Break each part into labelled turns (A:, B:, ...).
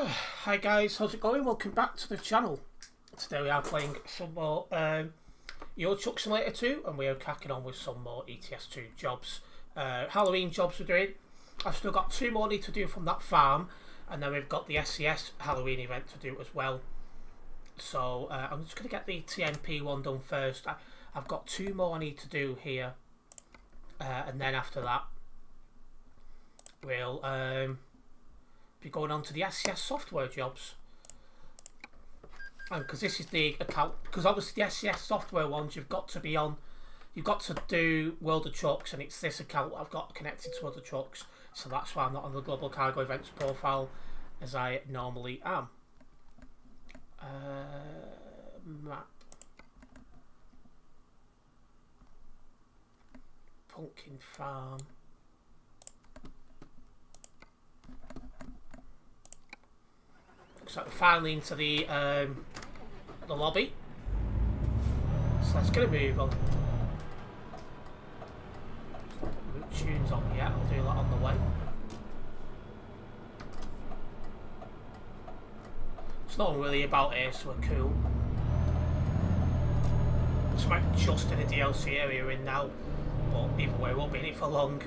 A: Hi guys, how's it going? Welcome back to the channel. Today we are playing some more Euro Truck Simulator 2 and we are cracking on with some more ETS2 jobs. Halloween jobs we're doing. I've still got 2 more need to do from that farm, and then we've got the SCS Halloween event to do as well. So I'm just going to get the TNP one done first. I've got 2 more I need to do here, and then after that we'll be going on to the SCS software jobs, and because this is the account, because obviously the SCS software ones you've got to be on, you've got to do World of Trucks, and it's this account I've got connected to World of Trucks, so that's why I'm not on the Global Cargo Events profile as I normally am. Map. Pumpkin Farm. So we're finally into the lobby. So let's get a move on. Root tunes on yet, I'll do that on the way. It's not really about here, so we're cool. So I'm just in the DLC area we're in now, but either way, we won't be in it for long.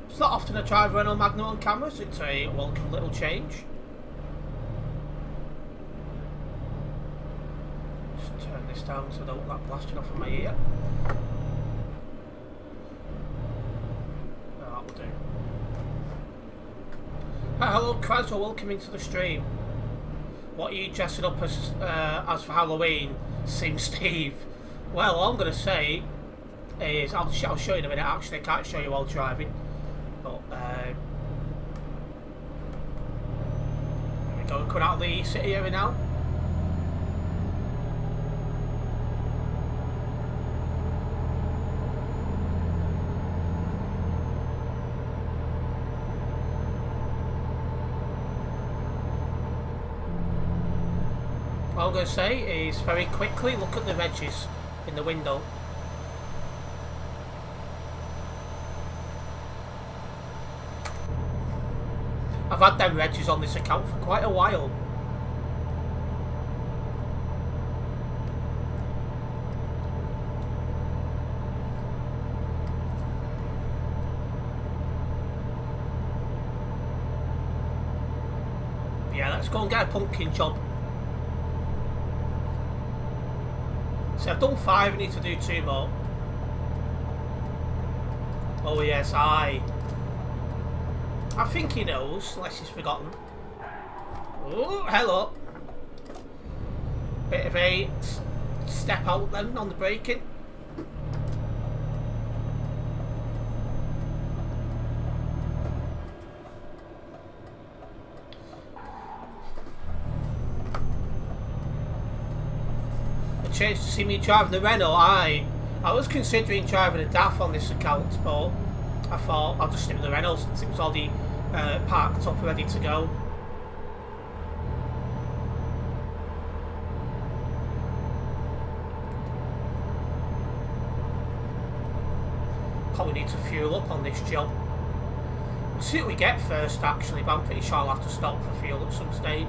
A: It's not often I drive Renault Magnum on camera, so it's a welcome little change. Just turn this down so I don't want that blasting off in my ear. That will do. Hi, hello Crazo, welcome into the stream. What are you dressing up as for Halloween, Sim Steve? Well, all I'm going to say is, I'll show you in a minute. Actually, I can't show you while driving. But, there we go, coming out of the city area now. What I'm going to say is very quickly look at the wedges in the window. I've had them wedges on this account for quite a while. Yeah, let's go and get a pumpkin job. So I've done 5, I need to do 2 more. Oh yes, I think he knows, unless he's forgotten. Oh, hello. Bit of a step out then on the braking. A chance to see me driving the Renault. I was considering driving a DAF on this account, but I thought I'll just stick with the Renault since it was already parked up, ready to go. Probably need to fuel up on this job. We'll see what we get first actually, but I'm pretty sure I'll have to stop for fuel at some stage.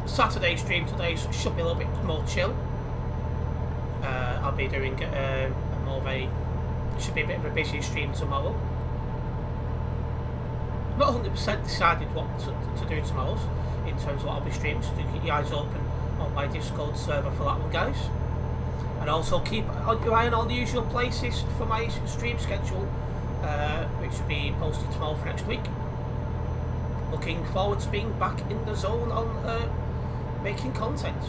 A: Saturday stream today should be a little bit more chill. I'll be doing more of a, should be a bit of a busy stream tomorrow. Not 100% decided what to do tomorrow in terms of what I'll be streaming, so do keep your eyes open on my Discord server for that one, guys. And also keep your eye on all the usual places for my stream schedule, which will be posted tomorrow for next week. Looking forward to being back in the zone on making content.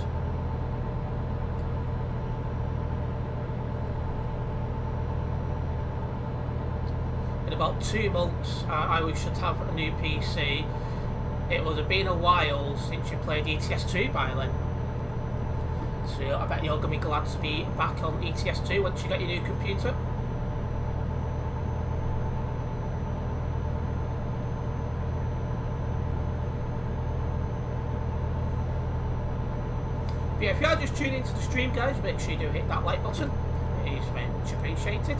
A: in about 2 months, I should have a new PC. It would have been a while since you played ETS2 by then. So I bet you're going to be glad to be back on ETS2 once you get your new computer. But yeah, if you are just tuning into the stream, guys, make sure you do hit that like button. It is very much appreciated.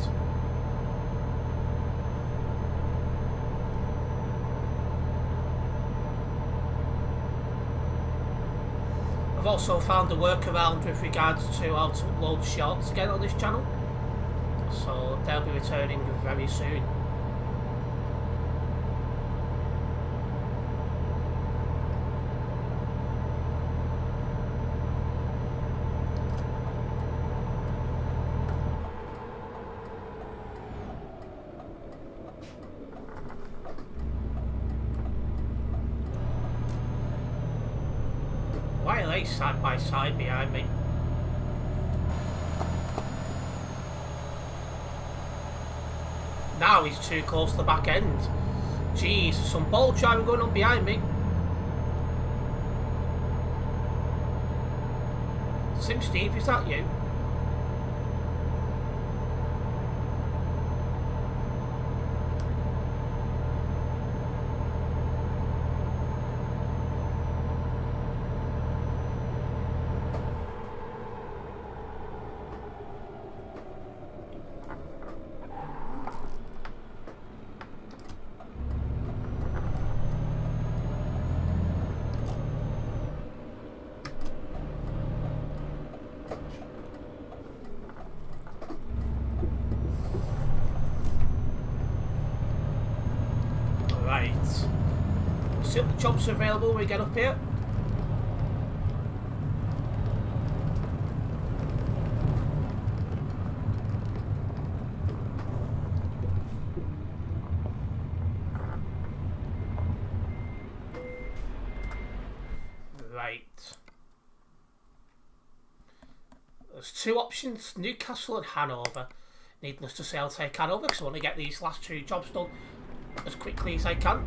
A: I've also found a workaround with regards to how to upload shorts again on this channel, so they'll be returning very soon. Why are they side by side behind me? Now he's too close to the back end. Jeez, some ball driving going on behind me. Sim Steve, is that you? See what the jobs are available when we get up here. Right. There's 2 options, Newcastle and Hanover. Needless to say, I'll take Hanover because I want to get these last 2 jobs done as quickly as I can.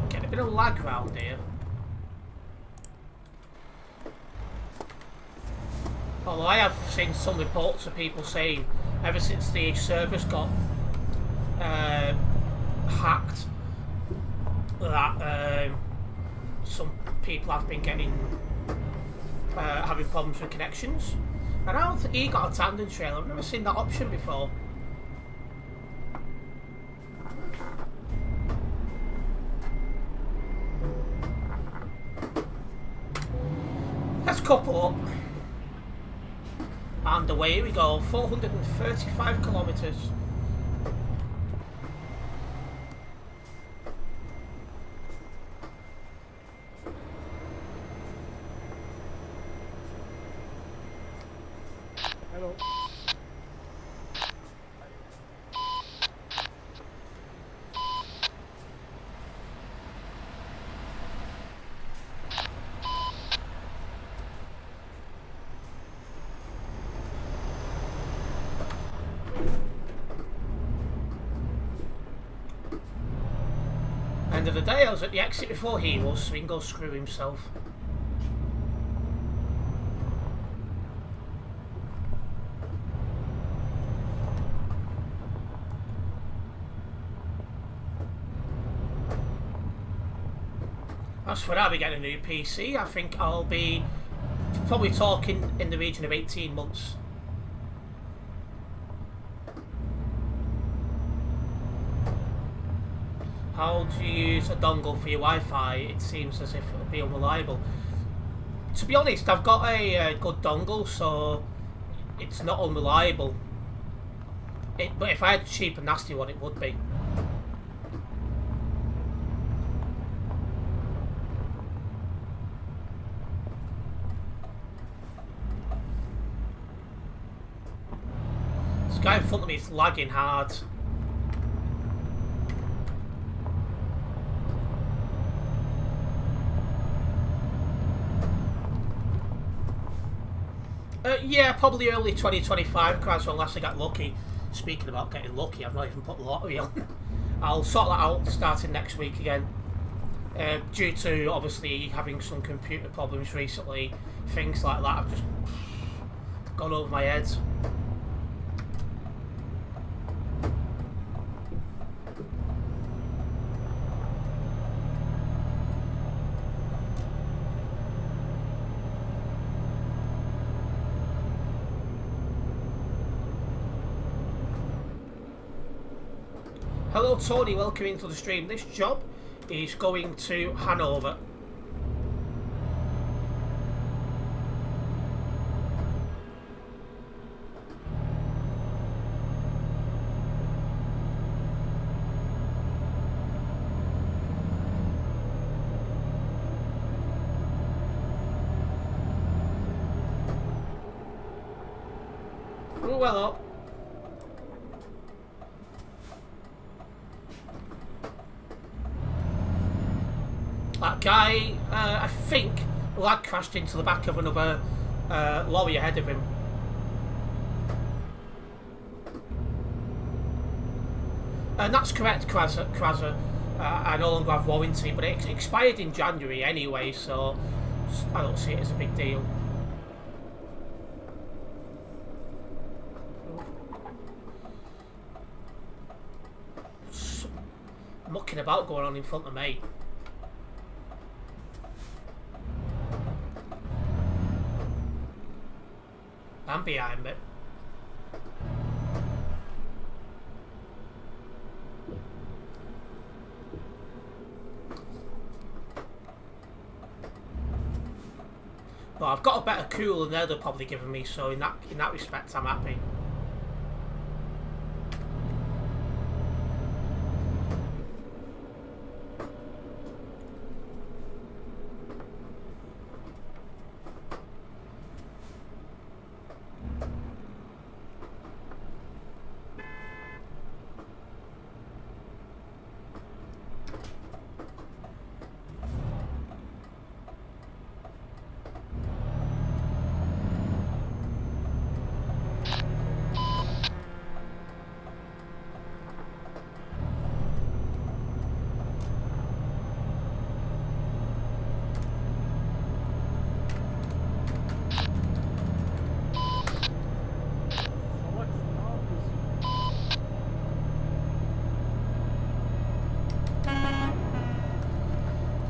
A: Getting a bit of lag round here. Although I have seen some reports of people saying ever since the servers got hacked that some people have been getting having problems with connections. And I don't think he got a tandem trailer. I've never seen that option before. Let's couple up. And away we go, 435 kilometres.
B: Hello.
A: End of the day, I was at the exit before he was, so he can go screw himself. That's when I'll be getting a new PC. I think I'll be probably talking in the region of 18 months. How do you use a dongle for your Wi-Fi? It seems as if it'll be unreliable. To be honest, I've got a good dongle, so it's not unreliable. But if I had a cheap and nasty one, it would be. This guy in front of me is lagging hard. Yeah, probably early 2025, Chrysler, unless I get lucky. Speaking about getting lucky, I've not even put the lottery on. I'll sort that out starting next week again. Due to obviously having some computer problems recently, things like that have just gone over my head. Hello Tony, welcome into the stream. This job is going to Hanover. Oh, well up. That guy, I think, lad crashed into the back of another lorry ahead of him. And that's correct, Krasser. I no longer have warranty, but it expired in January anyway, so I don't see it as a big deal. Some mucking about going on in front of me. I'm behind me. But I've got a better cooler than they're probably giving me, so in that respect I'm happy.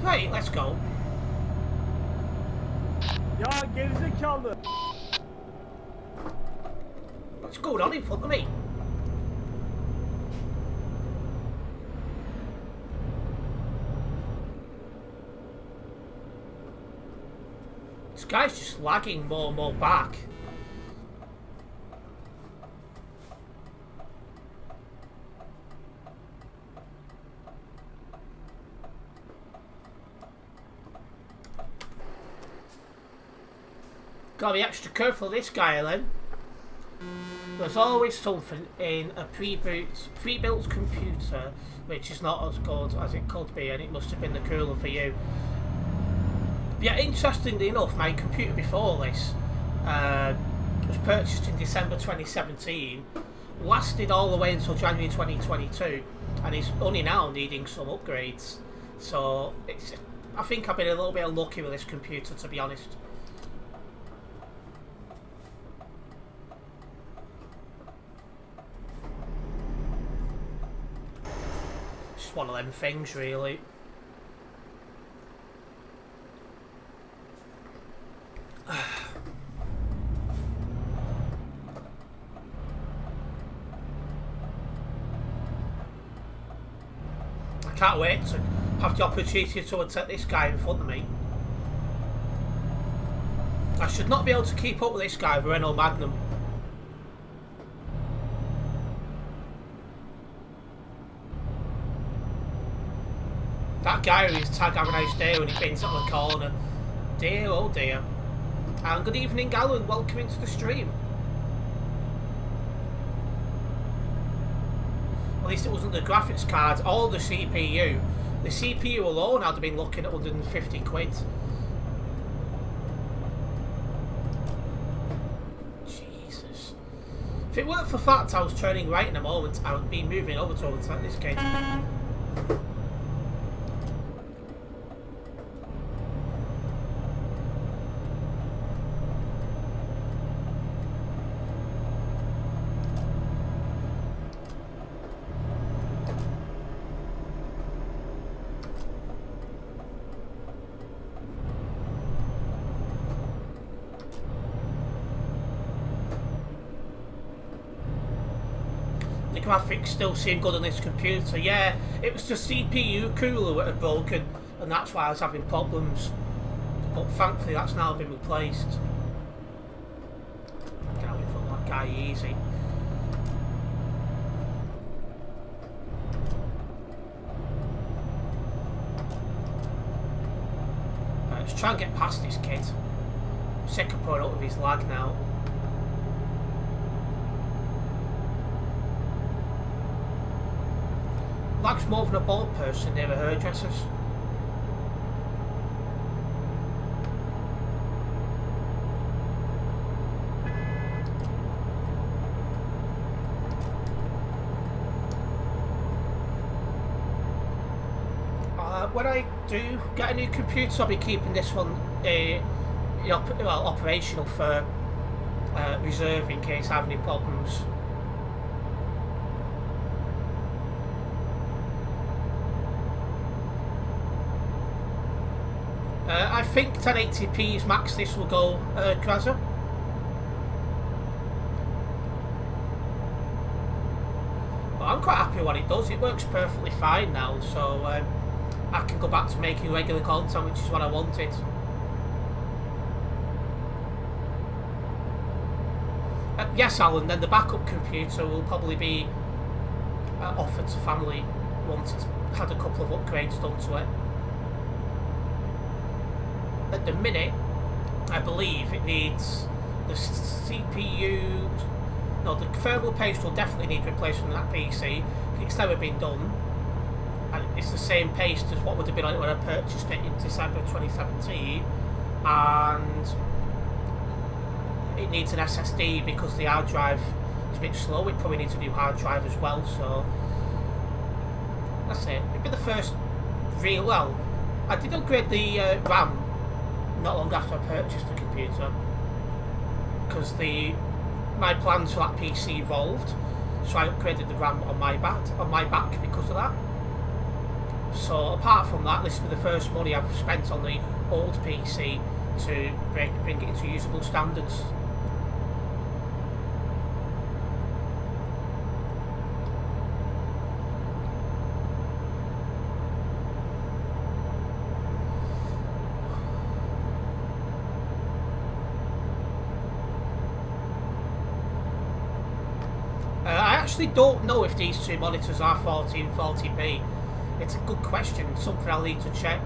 A: Right, let's go.
B: Ya gerizekalı.
A: What's going on in front of me? This guy's just lagging more and more back. Gotta be extra careful of this guy then. There's always something in a pre-built computer which is not as good as it could be, and it must have been the cooler for you. But yeah, interestingly enough, my computer before this was purchased in December 2017, lasted all the way until January 2022, and is only now needing some upgrades. So I think I've been a little bit unlucky with this computer, to be honest. It's one of them things, really. I can't wait to have the opportunity to attack this guy in front of me. I should not be able to keep up with this guy with a Renault Magnum. That guy with his tag "Have a nice day" when he bends up the corner. Dear, oh dear. And good evening, Alan. Welcome into the stream. At least it wasn't the graphics card or the CPU. The CPU alone I'd have been looking at 150 quid. If it weren't for the fact I was turning right in a moment, I would be moving over towards this kid. The graphics still seem good on this computer. Yeah, it was the CPU cooler that had broken, and that's why I was having problems. But thankfully that's now been replaced. Get out in front of that guy easy. Right, let's try and get past this kid. I'm sick of putting up with his lag now. Lag's more than a bald person near a hairdresser's. When I do get a new computer, I'll be keeping this one operational for reserve in case I have any problems. I think 1080p is max this will go, Kraza. But I'm quite happy with what it does. It works perfectly fine now, so I can go back to making regular content, which is what I wanted. Yes, Alan, then the backup computer will probably be offered to family once it's had a couple of upgrades done to it. At the minute, I believe it needs the CPU. No, the thermal paste will definitely need replacement on that PC. It's never been done, and it's the same paste as what would have been on it when I purchased it in December 2017. And it needs an SSD because the hard drive is a bit slow. It probably needs a new hard drive as well. So that's it. It'd be the first real. Well, I did upgrade the RAM not long after I purchased the computer because my plans for that PC evolved, so I upgraded the RAM on my back because of that. So apart from that, this is the first money I've spent on the old PC to bring it into usable standards. I actually don't know if these two monitors are 1440p. It's a good question, something I'll need to check.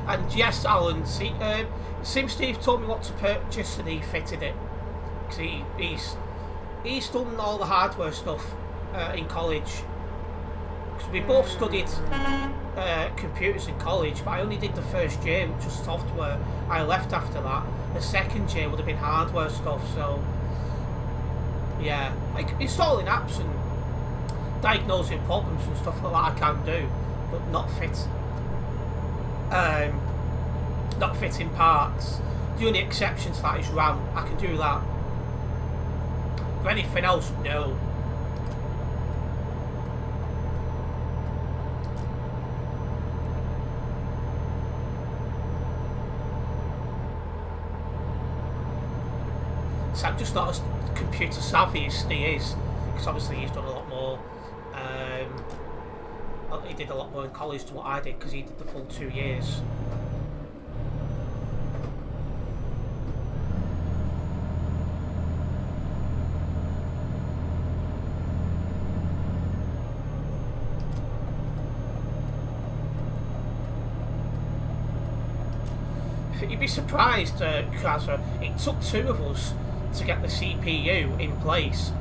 A: And yes, Alan, Sim Steve told me what to purchase and he fitted it. Because he's done all the hardware stuff in college. Because we both studied computers in college, but I only did the first year, which was software. I left after that. The second year would have been hardware stuff, so yeah, like installing apps and diagnosing problems and stuff like that I can do, but not fitting parts. The only exception to that is RAM. I can do that, but anything else, no. So I'm just not as computer savvy as he is, because obviously he's done a lot more. He did a lot more in college than what I did, because he did the full 2 years. You'd be surprised, Kraza, it took 2 of us to get the CPU in place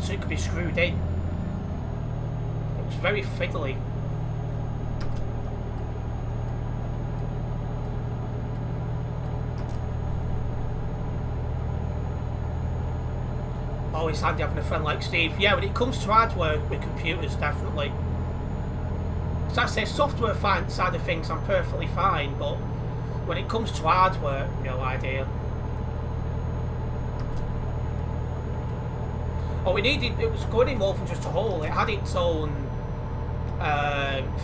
A: so it could be screwed in. It was very fiddly. always handy having a friend like Steve. Yeah, when it comes to hard work with computers, definitely. So I say software side of things, I'm perfectly fine, but when it comes to hard work, no idea. Oh, it was going in more than just a hole. It had its own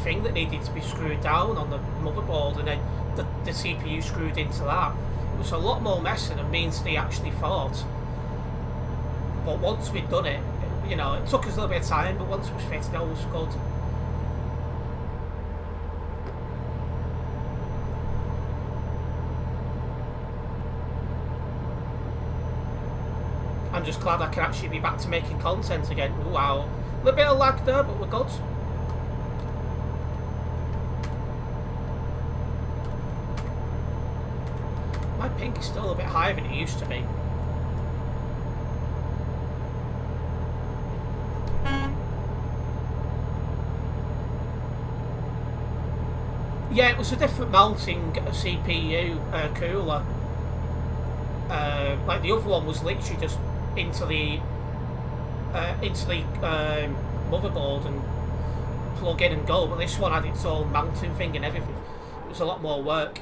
A: thing that needed to be screwed down on the motherboard, and then the CPU screwed into that. It was a lot more messy than me and Steve actually thought. But once we'd done it, you know, it took us a little bit of time, but once it was fitted, it was good. I'm just glad I can actually be back to making content again. Wow. A little bit of lag there, but we're good. My ping is still a bit higher than it used to be. Yeah, it was a different mounting CPU cooler. Like the other one was literally just into the motherboard and plug in and go, but this one had its own mounting thing and everything. It was a lot more work.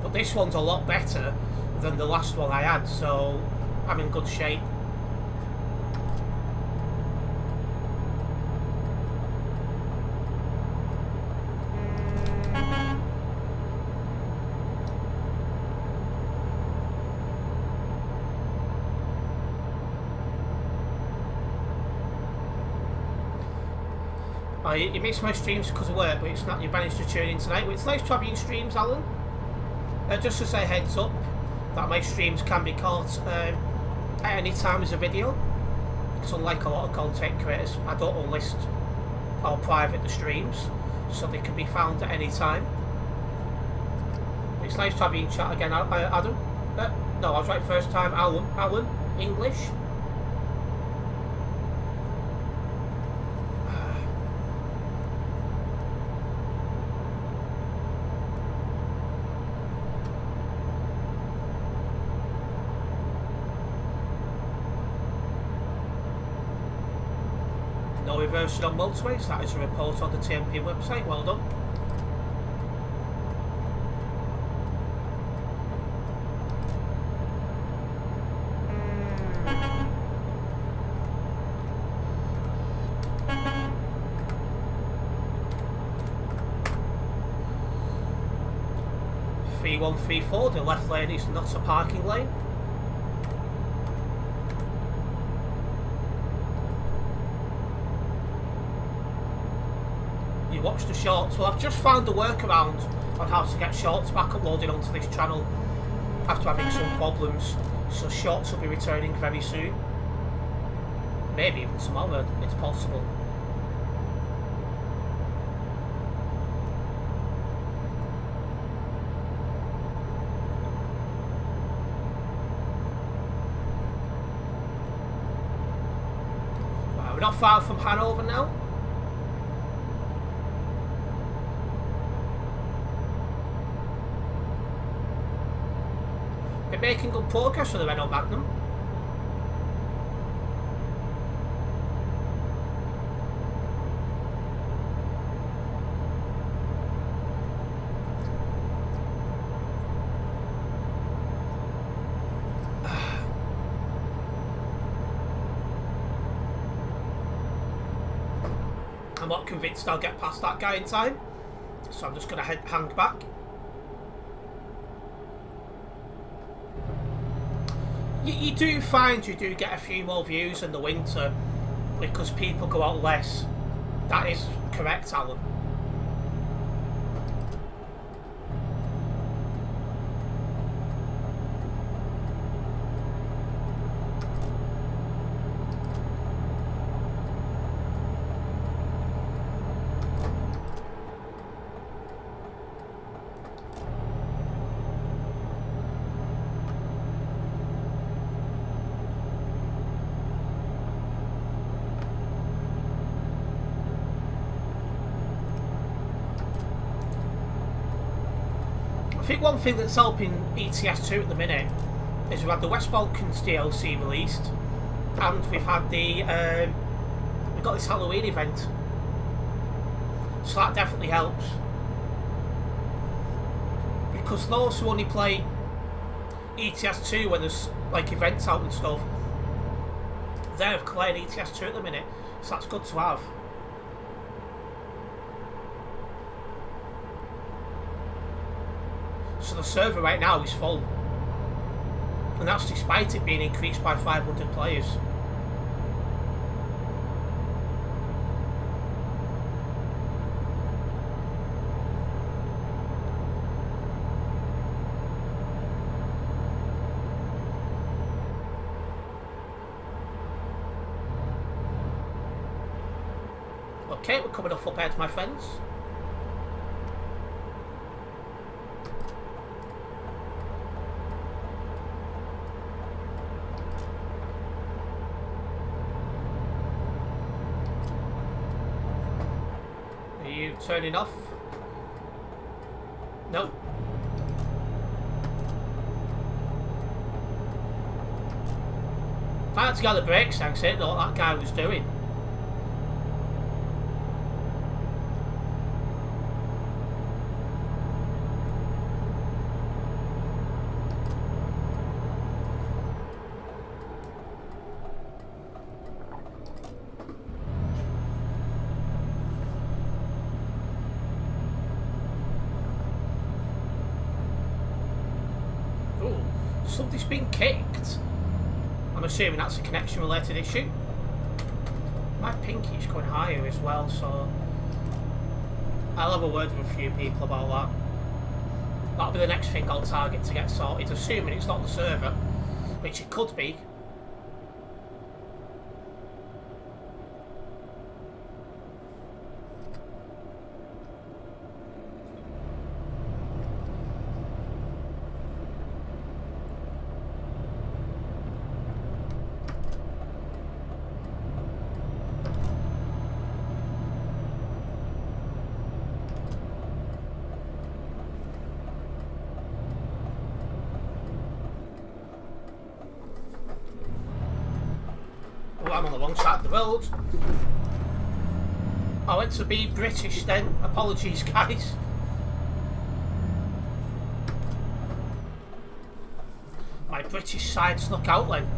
A: But this one's a lot better than the last one I had, so I'm in good shape. You miss my streams because of work, but it's not. You managed to tune in tonight. Well, it's nice to have you in streams, Alan. Just as a heads up, that my streams can be caught at any time as a video. So unlike a lot of content creators, I don't unlist or private the streams, so they can be found at any time. It's nice to have you in chat again, Adam. No, I was right first time. Alan, English. No reversing on motorways. That is a report on the TMP website. Well done. (3134), the left lane is not a parking lane. You watch the shorts. Well, I've just found a workaround on how to get shorts back uploaded onto this channel after having some problems, so shorts will be returning very soon. Maybe even tomorrow, it's possible. We're not far from Hanover now. Been making good progress with the Renault Magnum. I'm not convinced I'll get past that guy in time, so I'm just going to hang back. You do find you do get a few more views in the winter because people go out less. That is correct, Alan. think one thing that's helping ETS2 at the minute is we've had the West Balkans DLC released, and we've had the we've got this Halloween event, so that definitely helps. Because those who only play ETS2 when there's like events out and stuff, they're playing ETS2 at the minute, so that's good to have. So the server right now is full, and that's despite it being increased by 500 players. Okay, we're coming off up ahead, my friends. Are you turning off? No. I had to get the brakes, thanks. I didn't know what that guy was doing. Something's been kicked. I'm assuming that's a connection related issue. My ping keeps going higher as well, so I'll have a word with a few people about that. That'll be the next thing I'll target to get sorted, assuming it's not the server, which it could be. I'm on the wrong side of the road. I went to be British then. Apologies, guys. My British side snuck out then.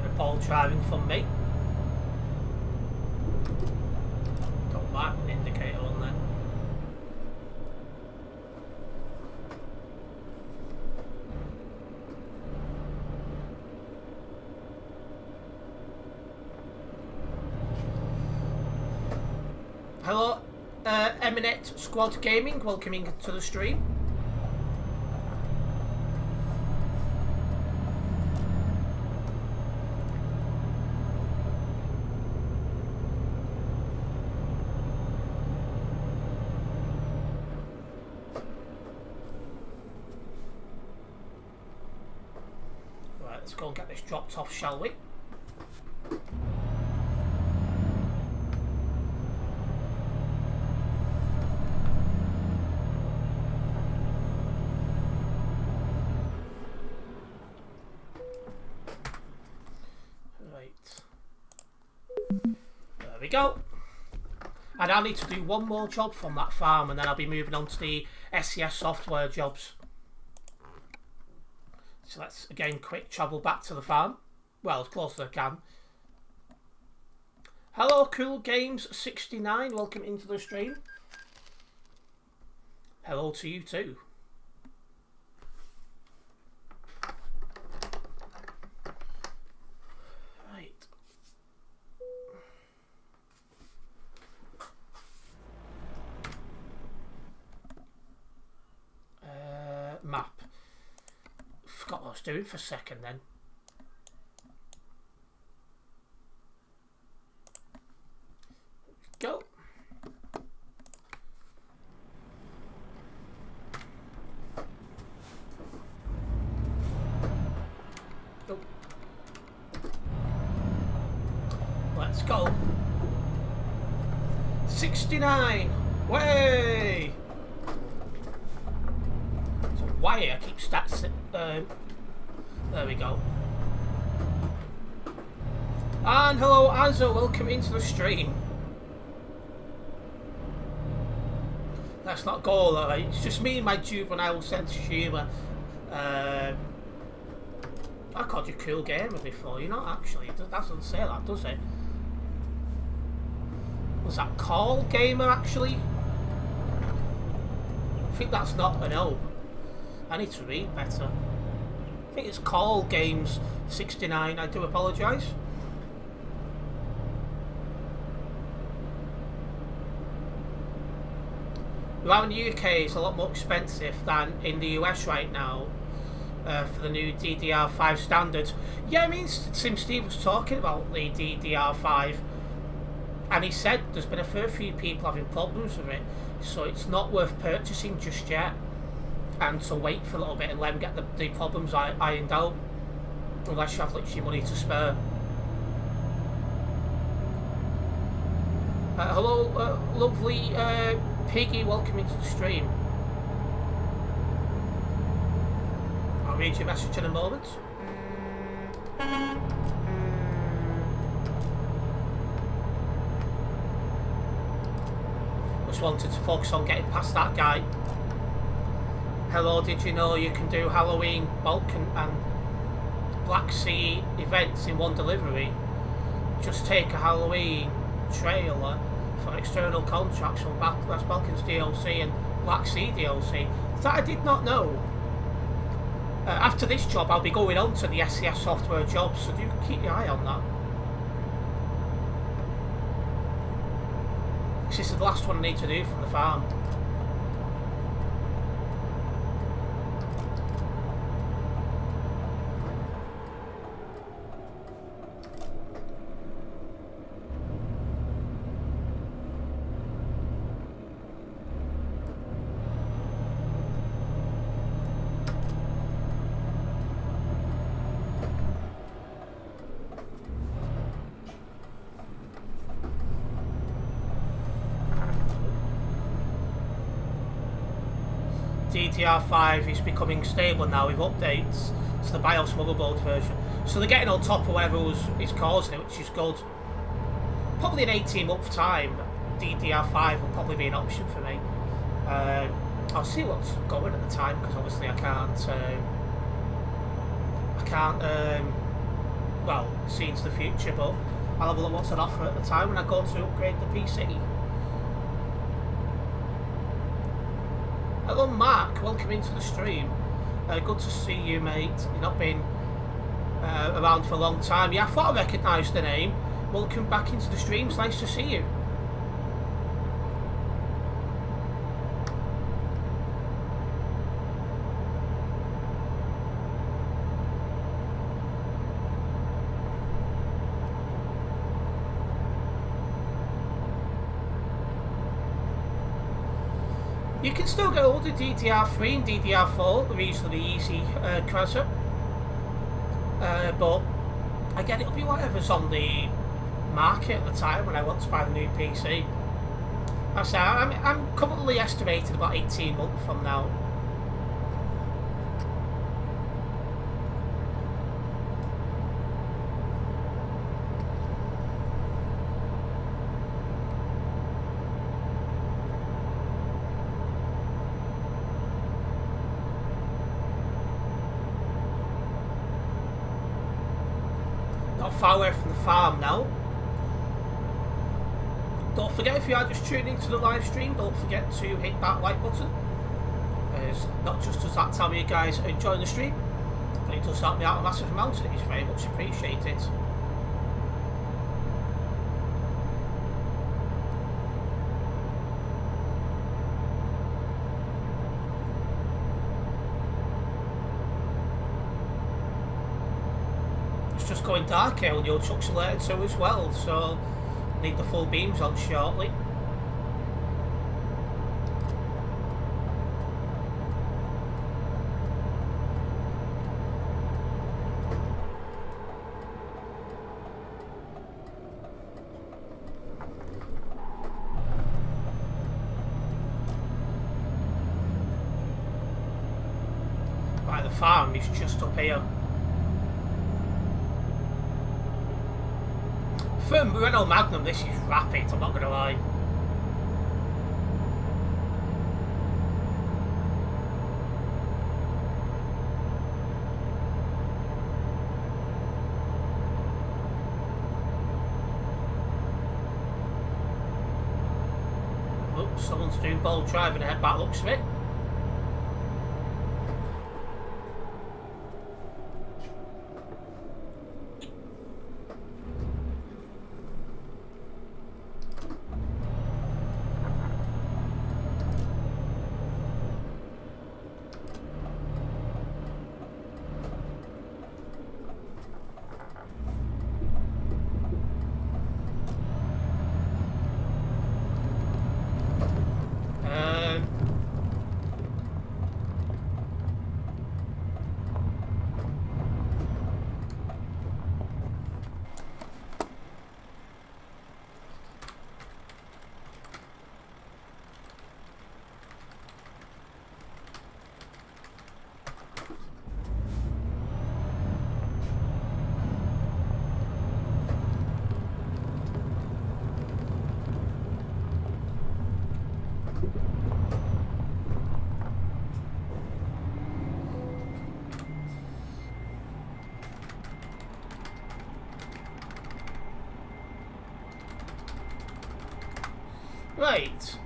A: Bit of ball driving from me. Don't mark an indicator on then. Hello, Eminent Squad Gaming, welcoming to the stream. Right, let's go and get this dropped off, shall we? There we go. And I need to do one more job from that farm, and then I'll be moving on to the SES software jobs. So let's again quick travel back to the farm. Well, as close as I can. Hello, Cool Games 69. Welcome into the stream. Hello to you too. Map. Forgot what I was doing for a second then. Go. Go. Let's go. 69. Way! So why I keep stats. There we go. And hello, Anzo. Welcome into the stream. Let's not go all right. It's just me and my juvenile sense of humour. I called you Cool Gamer before. You're not actually. That doesn't say that, does it? Was that Call Gamer actually? I think that's not an O. I need to read better. I think it's Call Games 69. I do apologise. Well, in the UK, it's a lot more expensive than in the US right now for the new DDR5 standard. Yeah, I mean, Sim Steve was talking about the DDR5, and he said there's been a fair few people having problems with it, so it's not worth purchasing just yet, and to wait for a little bit and let them get the problems ironed out, unless you have literally money to spare. Hello, lovely Piggy, welcome into the stream. I'll read your message in a moment. Just wanted to focus on getting past that guy. Hello, did you know you can do Halloween, Balkan and Black Sea events in one delivery? Just take a Halloween trailer for external contracts from West Balkans DLC and Black Sea DLC. That I did not know. After this job, I'll be going on to the SCS software jobs, so do keep your eye on that. This is the last one I need to do from the farm. DDR5 is becoming stable now with updates to the BIOS motherboard version. So they're getting on top of whatever is causing it, which is good. Probably in 18-month time, DDR5 will probably be an option for me. I'll see what's going at the time, because obviously I can't well, see into the future, but I'll have a look what's on offer at the time when I go to upgrade the PC. Hello Mark, welcome into the stream. Good to see you, mate. You've not been around for a long time. Yeah, I thought I recognised the name. Welcome back into the stream, it's nice to see you. You can still get all the DDR3 and DDR4 reasonably easy, Crasser. But again, it'll be whatever's on the market at the time when I want to buy the new PC. I say I'm currently estimated about 18 months from now. Far away from the farm now. Don't forget, if you are just tuning into the live stream, don't forget to hit that like button. It's not just does that tell me you guys are enjoying the stream, but it does help me out a massive amount, and it is very much appreciated. Just going dark here on your Chuck Simulator 2 as well, so need the full beams on shortly. Right, the farm is just up here. For Renault Magnum, this is rapid, I'm not going to lie. Oops, someone's doing bold driving ahead, by the looks of it. Right.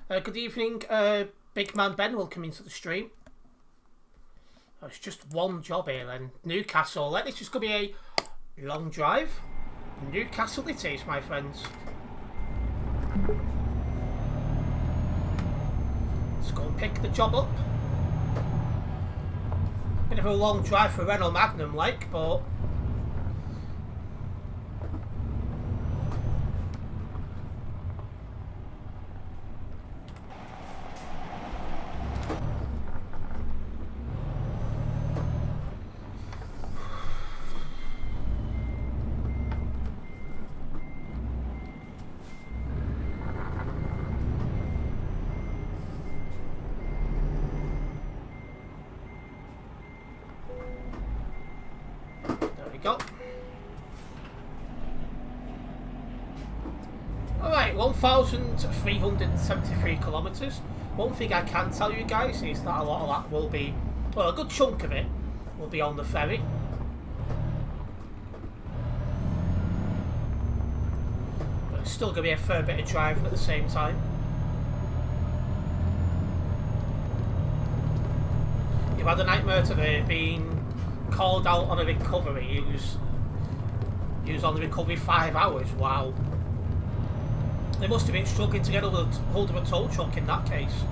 A: Good evening, Big Man Ben. Welcome into the stream. Oh, it's just one job here then. Newcastle. This is going to be a long drive. Newcastle it is, my friends. Let's go and pick the job up. Bit of a long drive for Renault Magnum, but... Go. Alright, 1,373 kilometres. One thing I can tell you guys is that a lot of that will be, well, a good chunk of it will be on the ferry. But it's still going to be a fair bit of driving at the same time. You've had a nightmare today being called out on a recovery. He was on the recovery 5 hours. Wow. They must have been struggling to get hold of a tow truck in that case.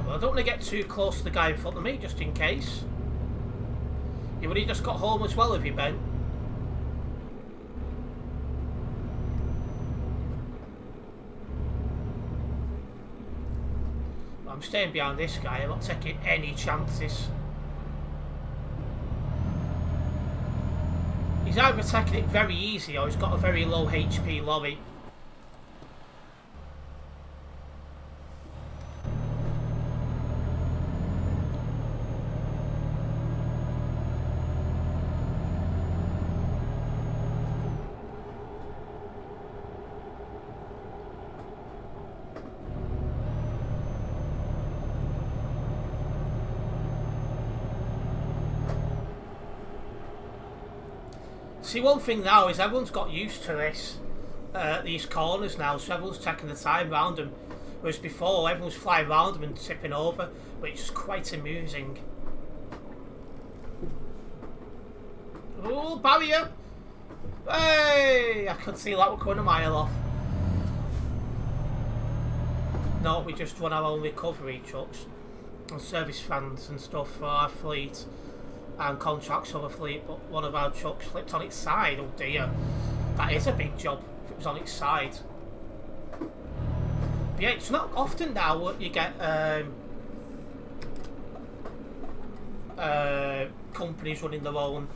A: I don't want to get too close to the guy in front of me, just in case. You've already just got home as well, have you, Ben? I'm staying behind this guy, I'm not taking any chances. He's either taking it very easy or he's got a very low HP lorry. See, one thing now is everyone's got used to this, these corners now, so everyone's taking the time round them, whereas before everyone was flying round them and tipping over, which is quite amusing. Oh, barrier! Hey! I could see that one coming a mile off. No, we just run our own recovery trucks and service vans and stuff for our fleet. and contracts for the fleet, but one of our trucks flipped on its side. Oh dear, that is a big job if it was on its side. But yeah, it's not often now that you get companies running their own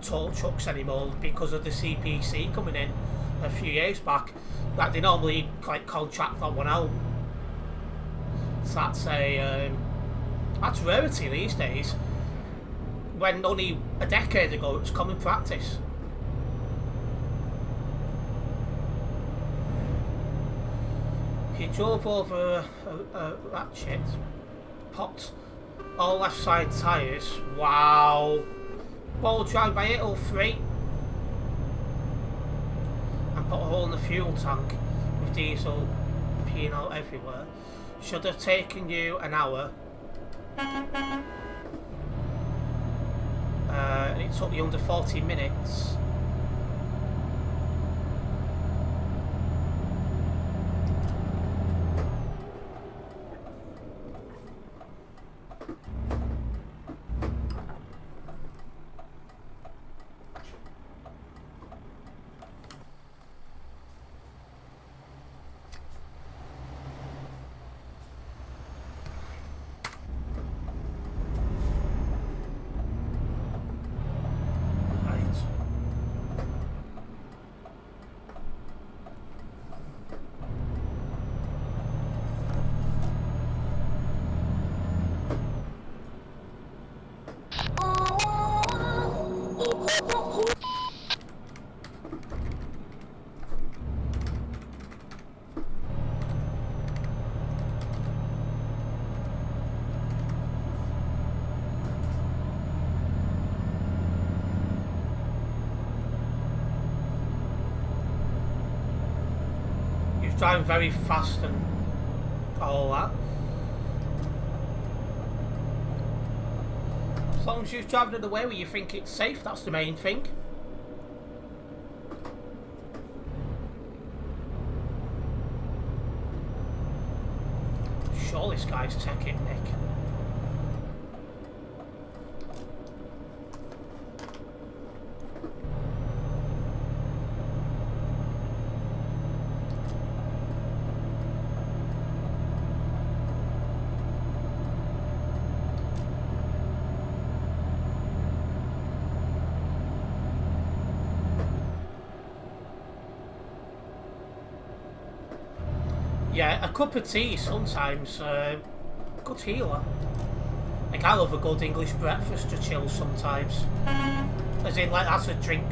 A: tow trucks anymore because of the CPC coming in a few years back. Like they normally like contract that one out. So that's rarity these days. When only a decade ago it was common practice. He drove over a ratchet, popped all left side tyres. Wow. Ball dragged by 803 and put a hole in the fuel tank with diesel peeing out everywhere. Should have taken you an hour. And it took you under 40 minutes. Driving very fast and all that. As long as you're driving in the way where you think it's safe, that's the main thing. Sure, this guy's taking Nick. Yeah, a cup of tea sometimes, good healer. Like I love a good English breakfast to chill sometimes. As in, like that's a drink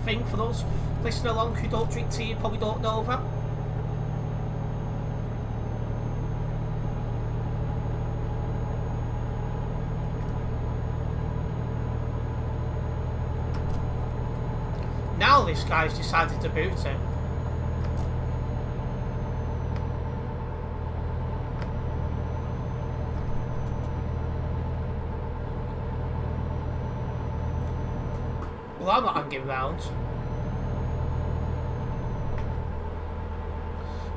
A: thing for those listening along who don't drink tea and probably don't know that. Now this guy's decided to boot it. Well, I'm not hanging round.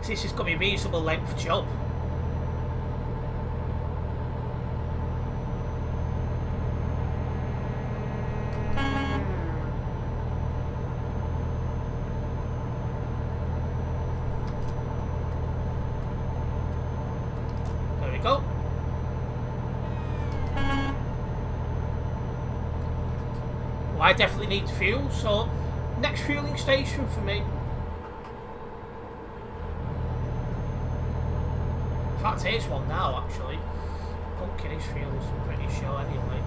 A: This is going to be a reasonable length job. There we go. Well, I definitely need fuel, so next fueling station for me. In fact, here's one now, actually. Pumpkin is fuels, I'm pretty sure, anyway.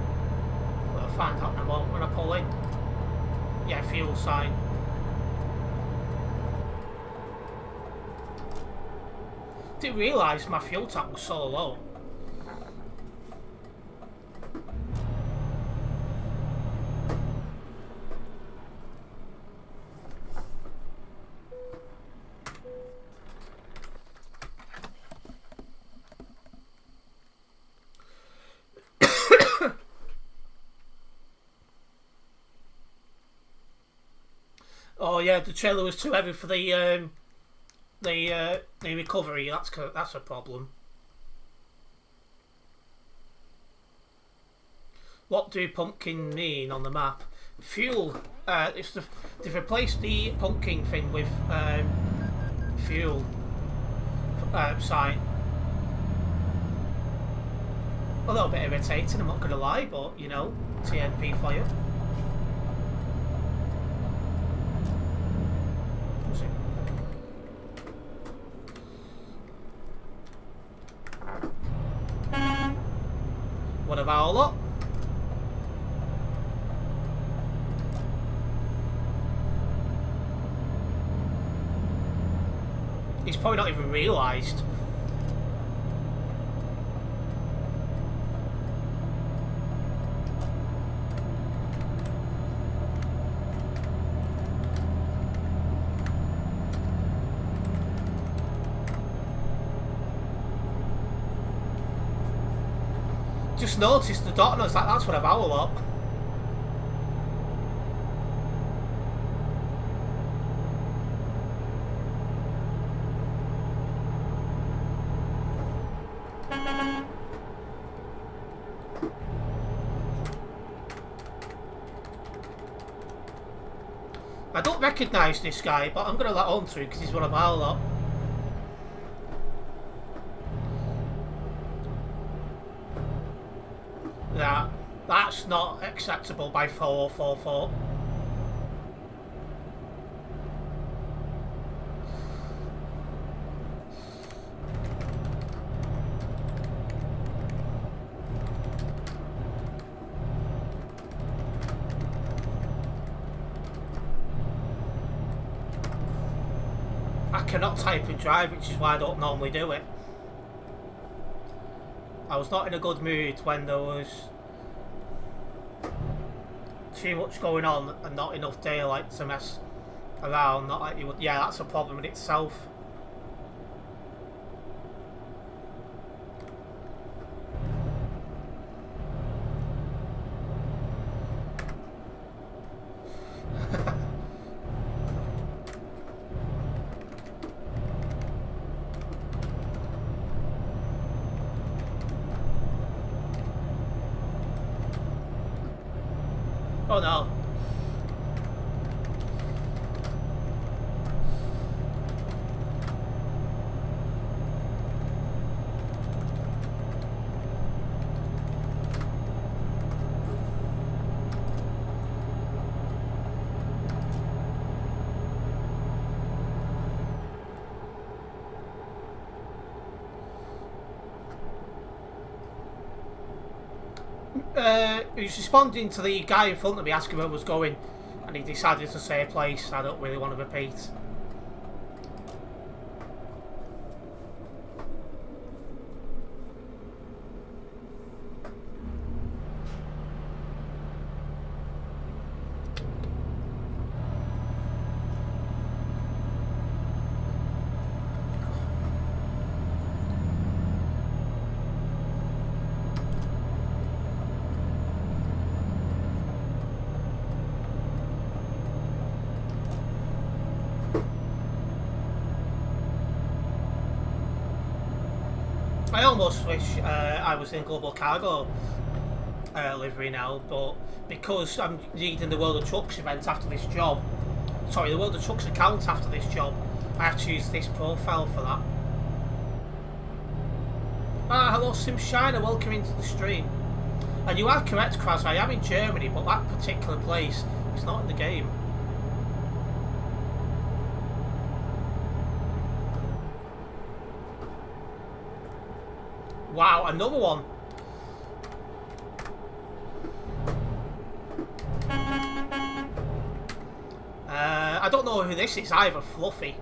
A: Well, I'll find out in a moment when I pull in. Yeah, fuel sign. Didn't realise my fuel tank was so low. Oh yeah, the trailer was too heavy for the recovery. That's a problem. What do pumpkin mean on the map? Fuel. They've replaced the pumpkin thing with fuel sign. A little bit irritating, I'm not going to lie, but you know, TNP for you. One of our lot. He's probably not even realised. Just noticed the dot and I was like, that's one of our lot. I don't recognise this guy, but I'm going to let on to him because he's one of our lot. That's not acceptable by 444. I cannot type and drive, which is why I don't normally do it. I was not in a good mood when there was too much going on and not enough daylight to mess around. Not like you would. Yeah, that's a problem in itself. Oh no. He was responding to the guy in front of me asking where I was going, and he decided to say a place I don't really want to repeat. I almost wish I was in global cargo livery now, but because I'm leading the World of Trucks event after this job, sorry, the World of Trucks account after this job, I have to use this profile for that. Hello Sim Shiner, welcome into the stream. And you are correct, Kraz, I am in Germany, but that particular place is not in the game. Wow, another one. I don't know who this is either, Fluffy.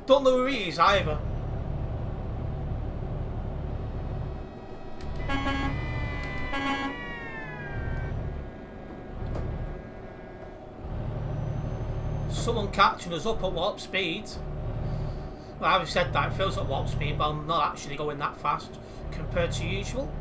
A: Don't know who he is either. Someone catching us up at warp speed. Well, having said that, it feels like warp speed, but I'm not actually going that fast compared to usual.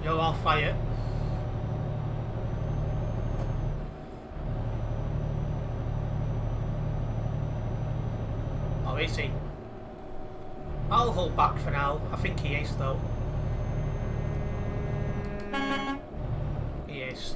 A: You're all fire. Oh, is he? I'll hold back for now. I think he is, though. He is.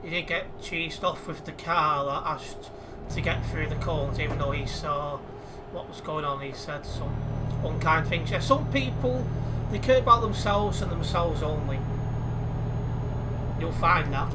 A: He did get cheesed off with the car that asked to get through the cones, even though he saw what was going on. He said some unkind things. Yeah, some people, they care about themselves and themselves only. You'll find that.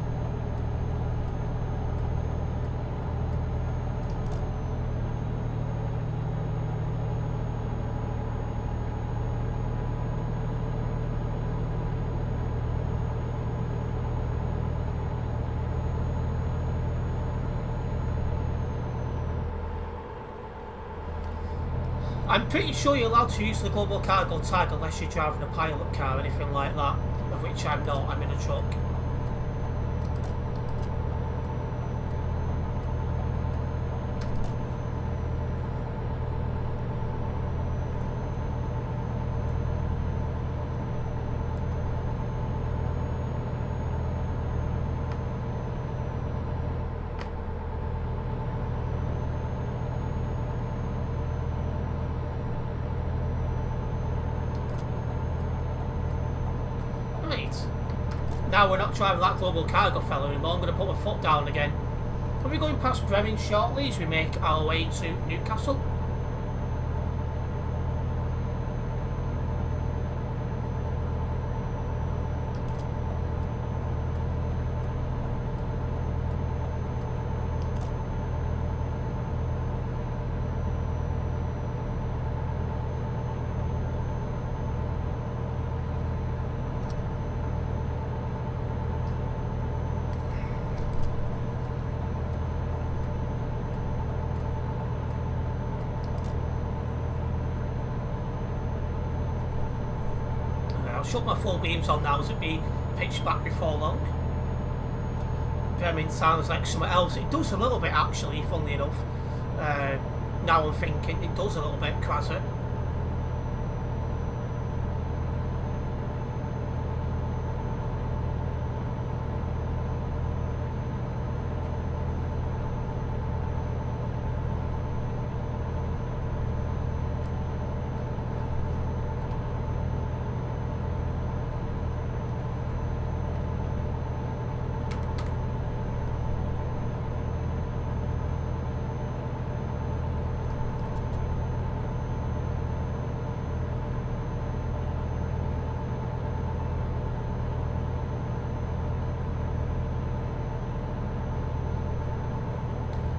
A: I'm pretty sure you're allowed to use the global cargo tag unless you're driving a pilot car or anything like that, of which I'm not. I'm in a truck. Now we're not driving that global cargo fella anymore. I'm going to put my foot down again. Are we going past Bremen shortly as we make our way to Newcastle? I'll shut my full beams on now as it be pitched back before long. Bremen sounds like something else. It does a little bit actually, funnily enough. Now I'm thinking it does a little bit, Quasar.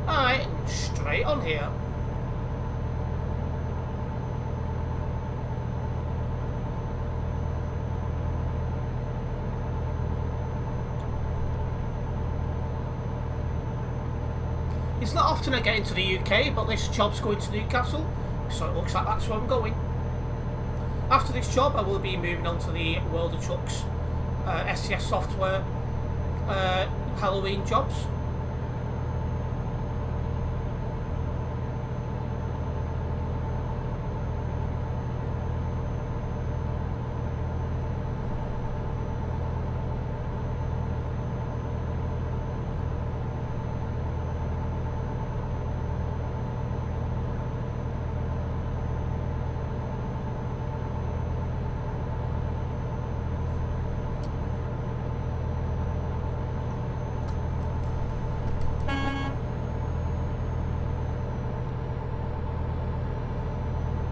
A: Alright, straight on here. It's not often I get into the UK, but this job's going to Newcastle, so it looks like that's where I'm going. After this job, I will be moving on to the World of Trucks SCS software Halloween jobs.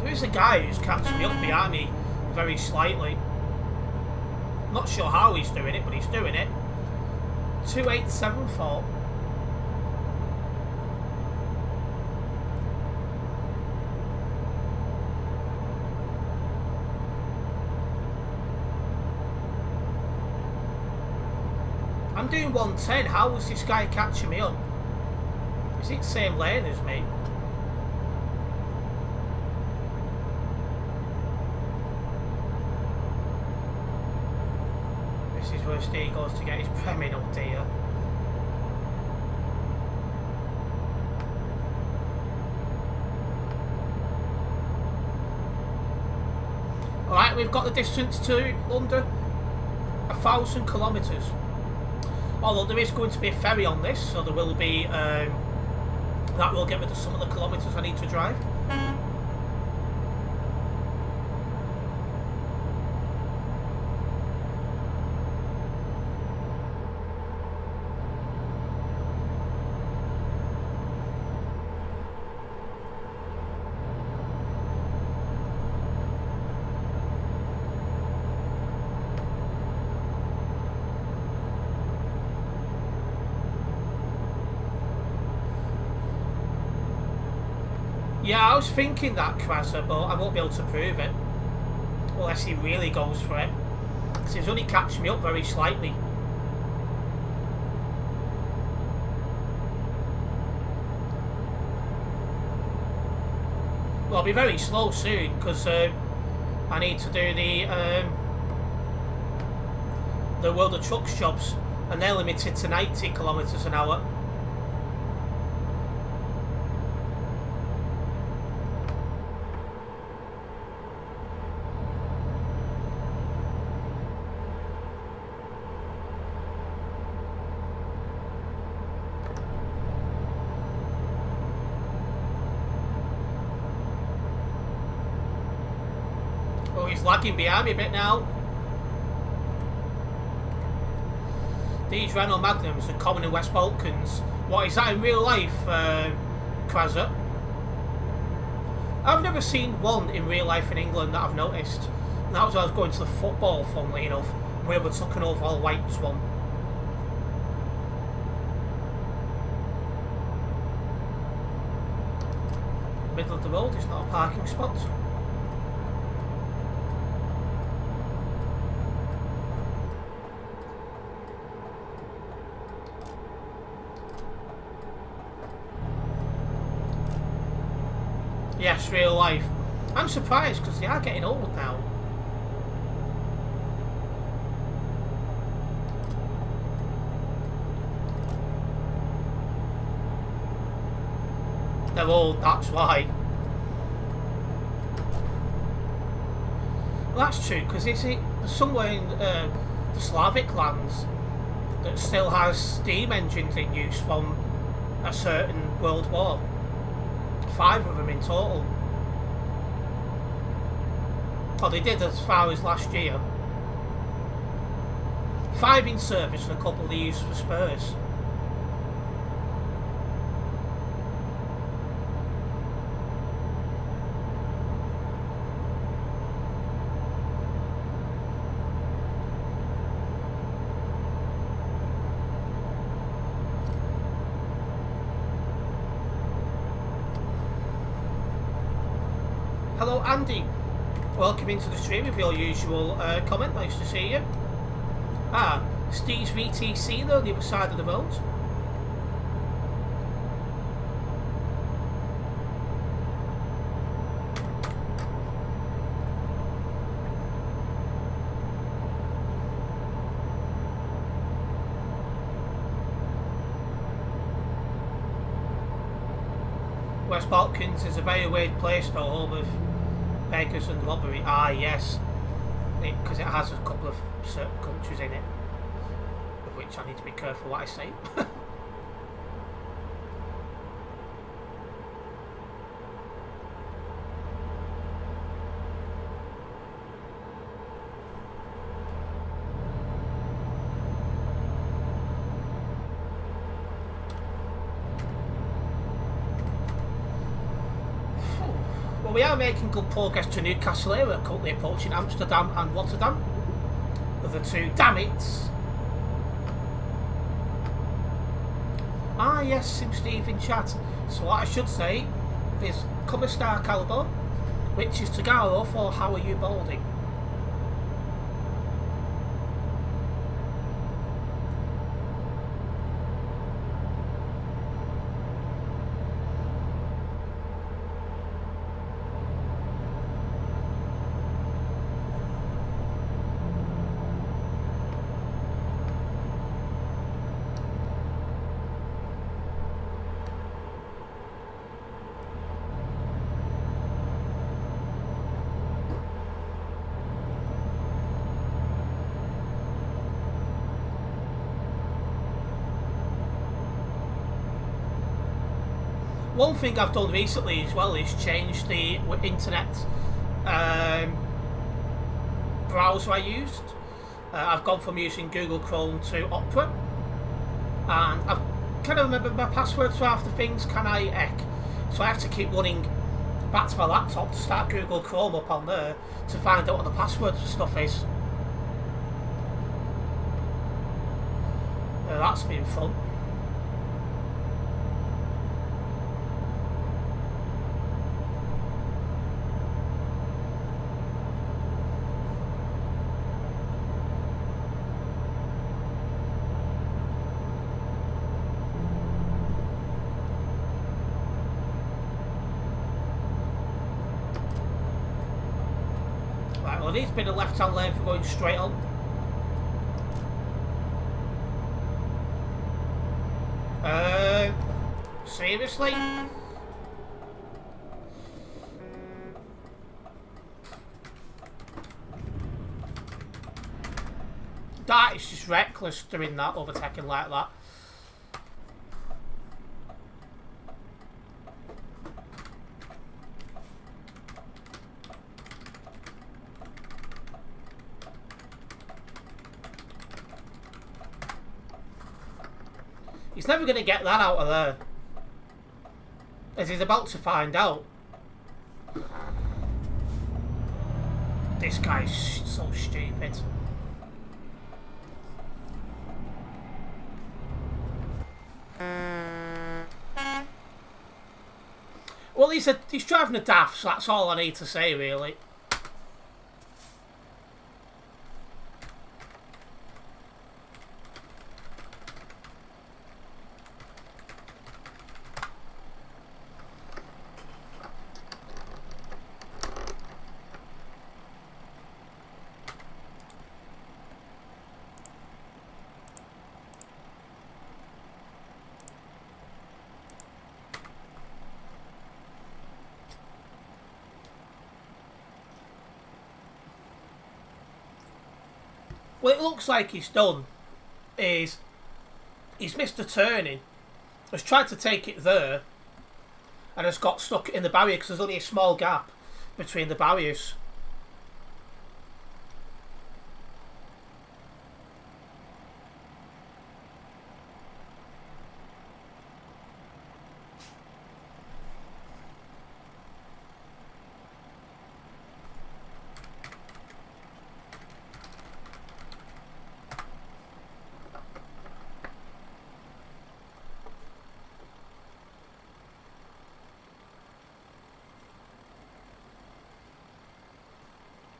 A: There's a guy who's catching me up behind me very slightly. Not sure how he's doing it, but he's doing it. 2874. I'm doing 110. How was this guy catching me up? Is it the same lane as me? This is where Steve goes to get his Premier, oh dear. Alright, we've got the distance to under 1,000 kilometres. Although there is going to be a ferry on this, so there will be that will get rid of some of the kilometres I need to drive. Yeah, I was thinking that, Krasa, but I won't be able to prove it. Unless he really goes for it. Because he's only catching me up very slightly. Well, I'll be very slow soon, because I need to do the World of Trucks jobs. And they're limited to 90 kilometres an hour. He's lagging behind me a bit now. These Renault Magnums are common in West Balkans. What is that in real life, Krasa? I've never seen one in real life in England that I've noticed. And that was when I was going to the football, funnily enough. We were took an overall white one. Middle of the road is not a parking spot. Yes, real life. I'm surprised because they are getting old now. They're old, that's why. Well, that's true, because is it somewhere in the Slavic lands that still has steam engines in use from a certain world war? 5 of them in total. Oh, they did as far as last year. 5 in service and a couple they used for Spurs. Hello Andy, welcome into the stream with your usual comment, nice to see you. Ah, Steve's VTC though, the other side of the road. West Balkans is a very weird place though, home of beggars and robbery. Ah yes, because it has a couple of certain countries in it, of which I need to be careful what I say. Well, we are making good progress to Newcastle here. We're currently approaching Amsterdam and Rotterdam. The two, damn it! Ah yes, Sim Steve in chat. So what I should say is Come a Star Caliber, which is Tagaro for How Are You Balding? – one thing I've done recently as well is change the internet browser I used. I've gone from using Google Chrome to Opera, and I've kind of remembered my passwords for half the things. Can I heck? So I have to keep running back to my laptop to start Google Chrome up on there to find out what the password for stuff is. That's been fun. Right, well, there's been a left-hand lane for going straight on. Seriously? That is just reckless doing that, overtaking like that. He's never going to get that out of there, as he's about to find out. This guy's so stupid. Well, he's driving a daft, so that's all I need to say, really. What it looks like he's done is he's missed a turning, has tried to take it there, and has got stuck in the barrier because there's only a small gap between the barriers.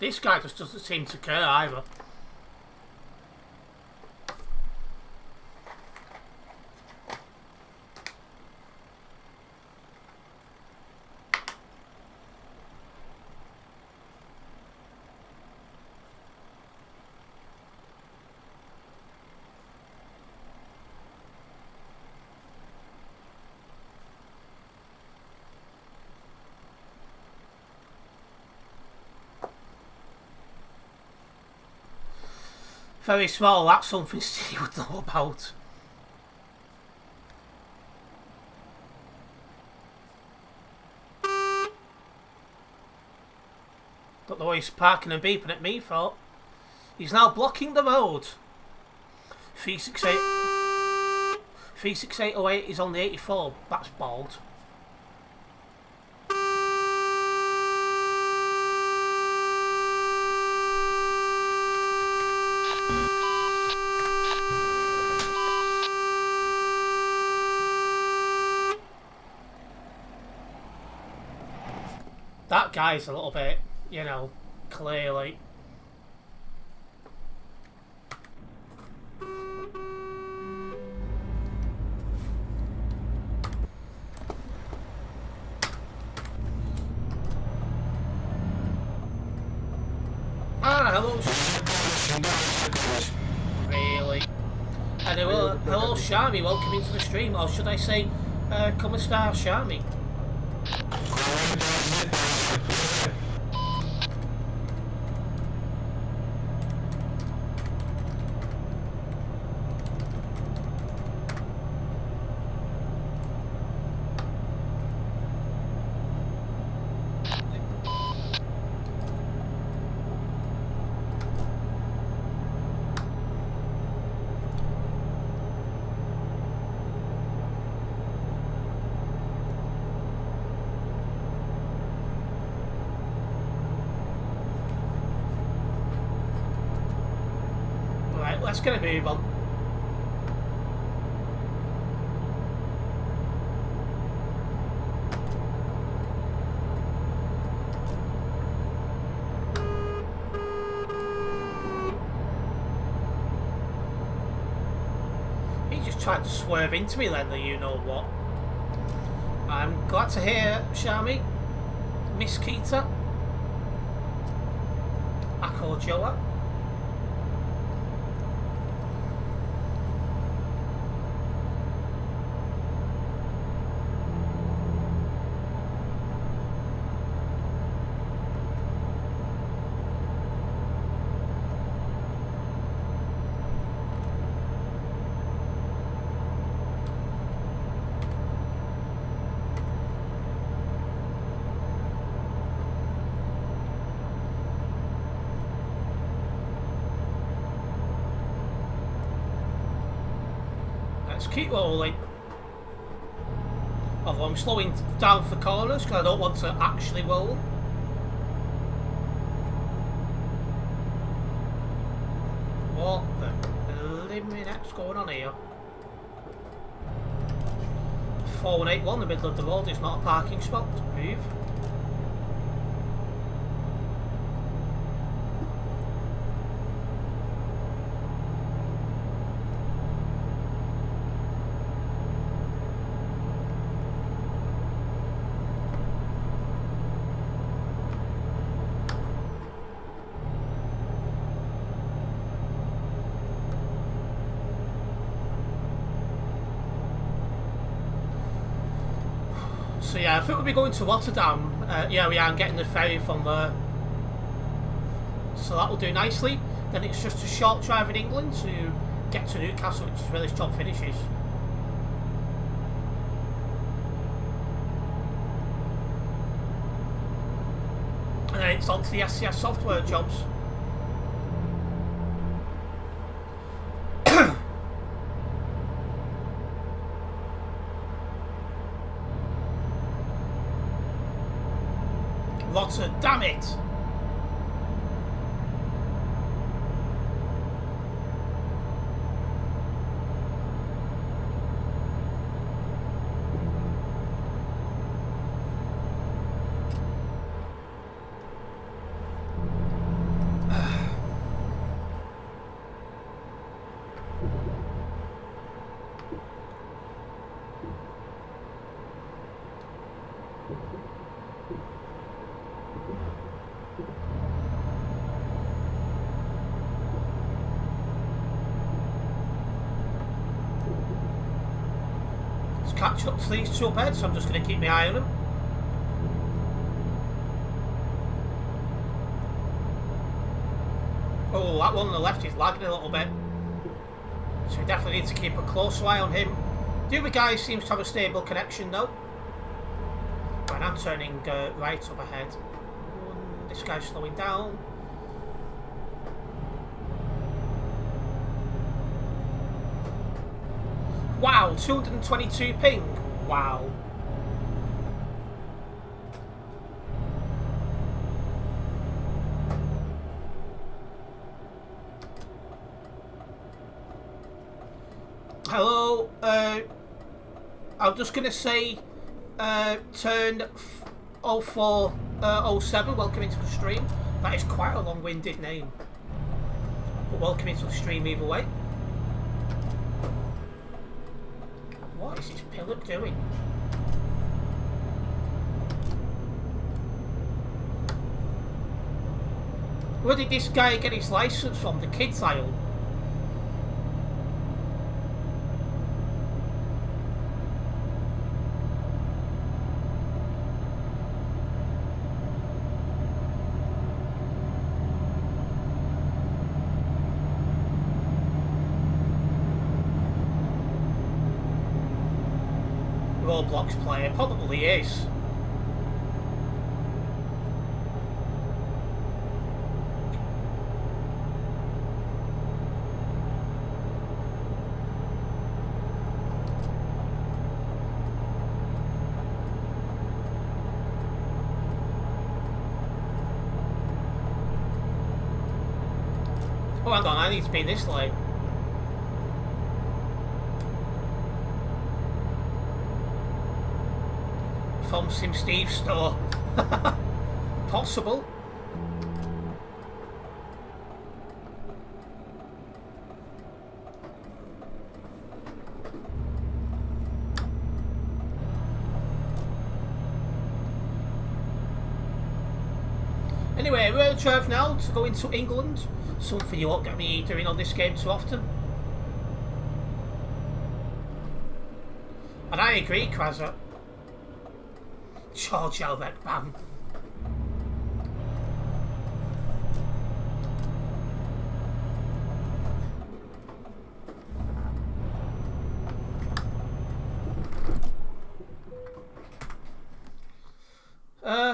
A: This guy just doesn't seem to care either. Very small, that's something Steve would know about. Don't know why he's parking and beeping at me for. He's now blocking the road. 36808 is on the 84. That's bald. That guy's a little bit, you know, clearly. Ah, hello. Really? And hello, Sharmy, welcome into the stream. Or should I say, come and star Sharmy. let's get a move on. He just tried to swerve into me then, the you know what. I'm glad to hear, Shami, Miss Keita, Ako Joa. Let's keep rolling. Although I'm slowing down for corners because I don't want to actually roll. What the liminet's going on here? 4181, the middle of the road is not a parking spot. Move. So yeah, I think we'll be going to Rotterdam. Yeah, we are getting the ferry from there. So that will do nicely. Then it's just a short drive in England to get to Newcastle, which is where this job finishes. And then it's on to the SCS software jobs. Rotterdam it! Catch up to these two up ahead, so I'm just going to keep my eye on them. Oh, that one on the left is lagging a little bit, so we definitely need to keep a close eye on him. The other guy seems to have a stable connection though. Right, I'm turning right up ahead. This guy's slowing down. Wow, 222 ping. Wow. Hello. I'm just going to say turn 0407. Welcome into the stream. That is quite a long-winded name. But welcome into the stream either way. What is this pillock doing? Where did this guy get his license from? The kids aisle? Roblox player, probably is. Oh, hang on, I need to be this lane. from Sim Steve's store. Possible. Anyway, we're on drive now to go into England. Something you won't get me doing on this game too often. And I agree, Krazza. George Elbeck ban.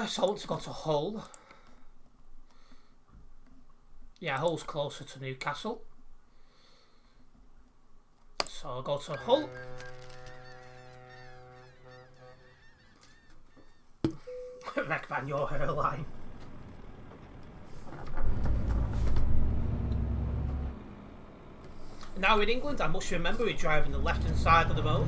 A: So I want to go to Hull. Yeah, Hull's closer to Newcastle. So I'll go to Hull. Rekban your hairline. Now in England, I must remember we're driving the left-hand side of the road.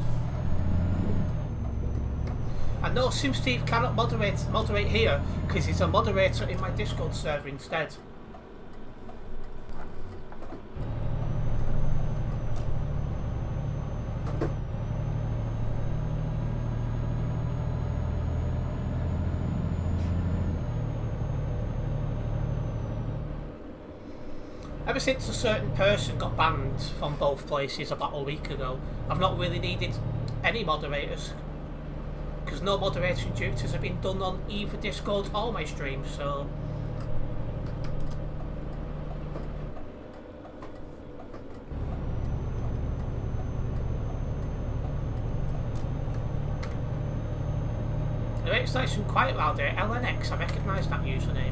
A: I know SimSteve cannot moderate here because he's a moderator in my Discord server instead. Ever since a certain person got banned from both places about a week ago, I've not really needed any moderators. Because no moderating duties have been done on either Discord or my stream, so... Anyway, it's nice and quiet around here. LNX, I recognise that username.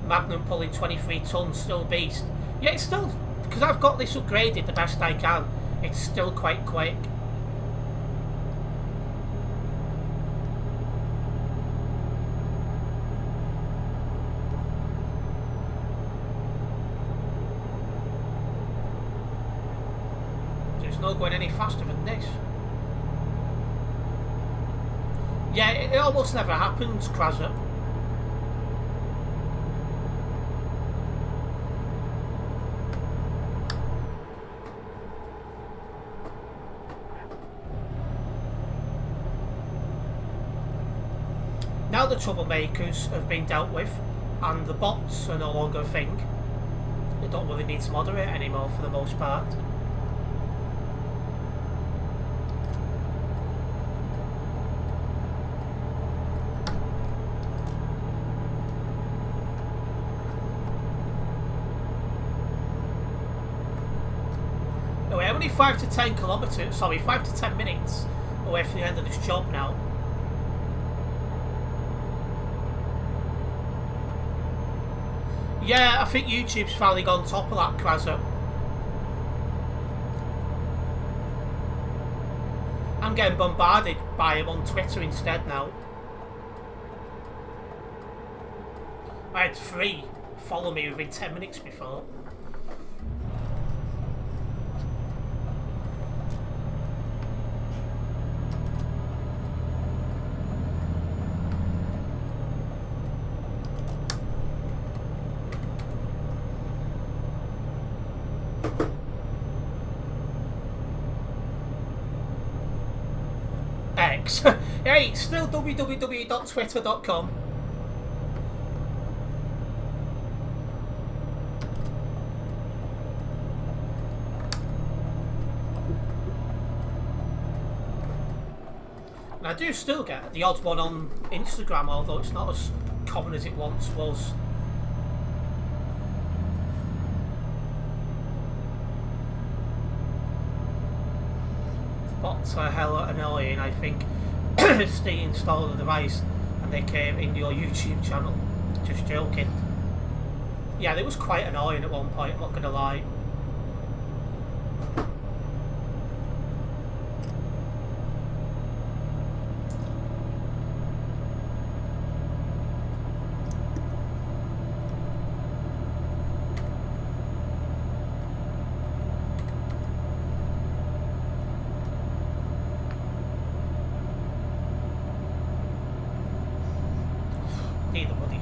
A: Magnum pulling 23 tons, still beast. Yeah, it's still... Because I've got this upgraded the best I can. It's still quite quick. There's no going any faster than this. Yeah, it almost never happens, Krazza. Now the troublemakers have been dealt with and the bots are no longer a thing, they don't really need to moderate anymore for the most part. Anyway, I'm only 5 to 10 kilometres, sorry, 5 to 10 minutes away from the end of this job now. Yeah, I think YouTube's finally gone on top of that, Krazza. I'm getting bombarded by him on Twitter instead now. I had 3 follow me within 10 minutes before. Hey, it's still www.twitter.com. And I do still get the odd one on Instagram, although it's not as common as it once was. Bots are hella annoying, I think. Steve installed the device and they came into your YouTube channel. Just joking. Yeah, it was quite annoying at one point, I'm not gonna lie.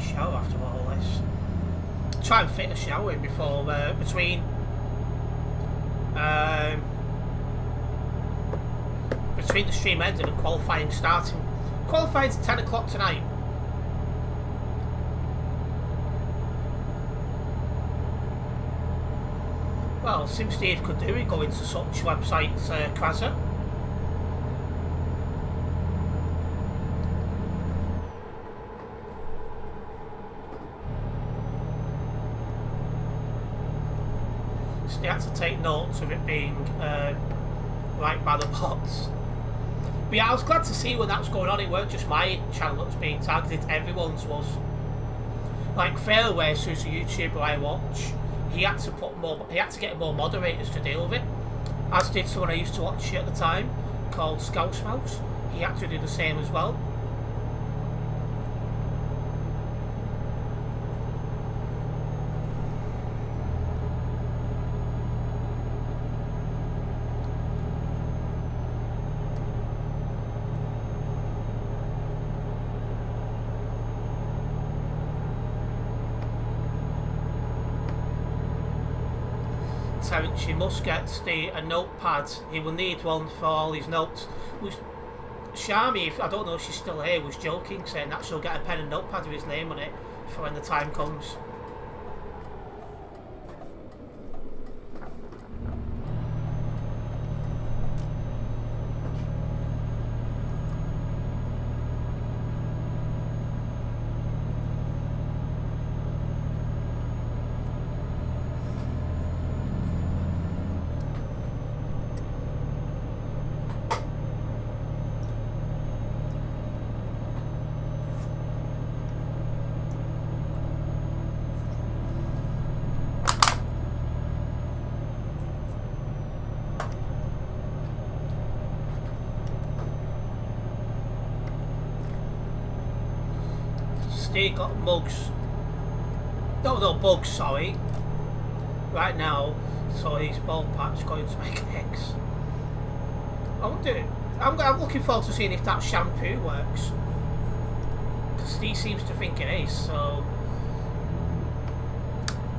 A: shower after all this. Try and fit a shower in before between the stream ending and qualifying starting. Qualifying's 10 o'clock tonight. Well, Sim Steve could do it, go into such websites, Krasa. So they had to take notes of it being right by the bots. But yeah, I was glad to see when that was going on. It weren't just my channel that was being targeted, everyone's was. Like Fairways, who's a YouTuber I watch, he had to get more moderators to deal with it. As did someone I used to watch at the time, called Scouse Mouse. He had to do the same as well. Terence, you must get a notepad. He will need one for all his notes. Shami, I don't know if she's still here, was joking, saying that she'll get a pen and notepad with his name on it for when the time comes. Steve got mugs. No, bugs, sorry. Right now, so his bald pat's going to make eggs. I'm looking forward to seeing if that shampoo works. Because he seems to think it is, so...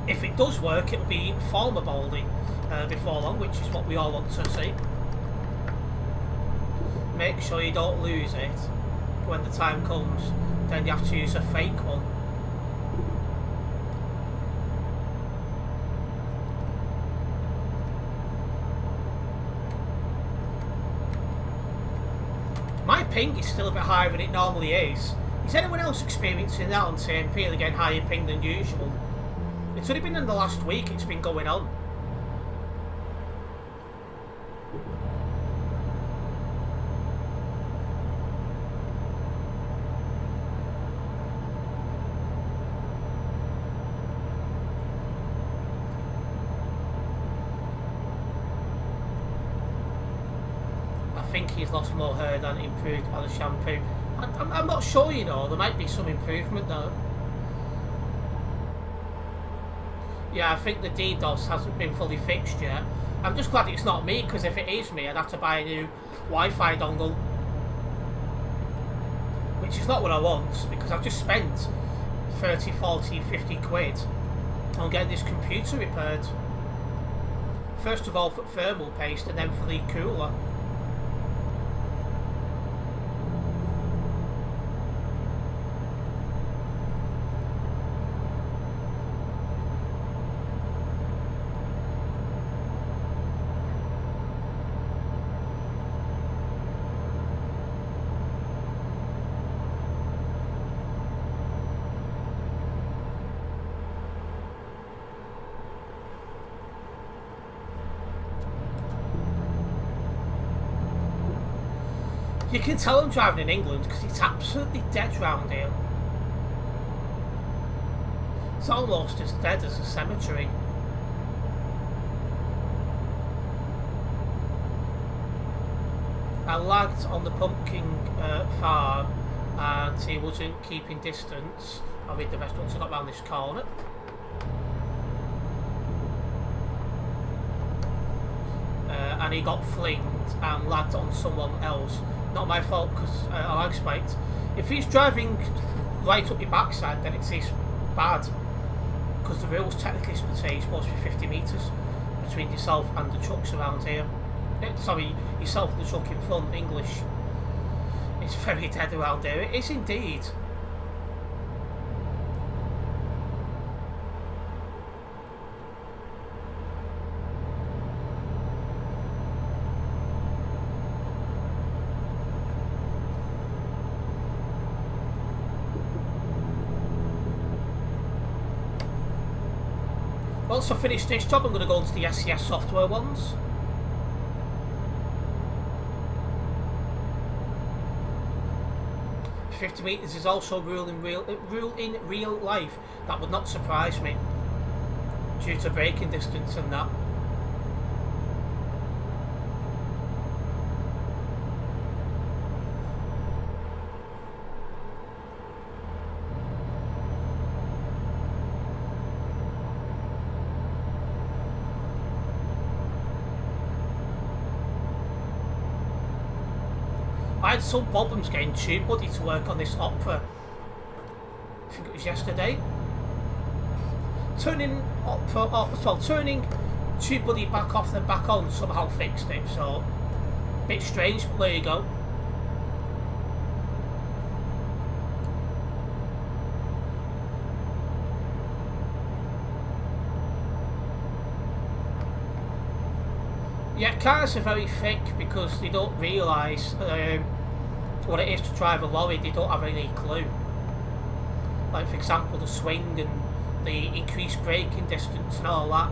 A: If it does work, it'll be former baldy before long, which is what we all want to see. Make sure you don't lose it when the time comes. Then you have to use a fake one. My ping is still a bit higher than it normally is. Is anyone else experiencing that on TMP? They're getting higher ping than usual. It's only been in the last week it's been going on. I think he's lost more hair than improved by the shampoo. I'm not sure, you know, there might be some improvement though. Yeah, I think the DDoS hasn't been fully fixed yet. I'm just glad it's not me, because if it is me, I'd have to buy a new Wi-Fi dongle. Which is not what I want, because I've just spent 30, 40, 50 quid on getting this computer repaired. First of all for thermal paste, and then for the cooler. You can tell I'm driving in England because it's absolutely dead round here. It's almost as dead as a cemetery. I lagged on the pumpkin farm and he wasn't keeping distance. I'll read the rest once I got round this corner. And he got flinged and lagged on someone else. Not my fault because I lag spiked. If he's driving right up your backside, then it's this bad. Because the rules technically say you're supposed to be 50 metres between yourself and the trucks around here. Sorry, yourself and the truck in front, English. It's very dead around here. It is indeed. Once I finish this job, I'm going to go into the SES software ones. "50 metres is also rule in real life." That would not surprise me, due to braking distance and that. I had some problems getting TubeBuddy to work on this Opera. I think it was yesterday. Turning TubeBuddy back off then back on somehow fixed it, so a bit strange, but there you go. Yeah, cars are very thick because they don't realise what it is to drive a lorry. They don't have any clue. Like, for example, the swing and the increased braking distance and all that.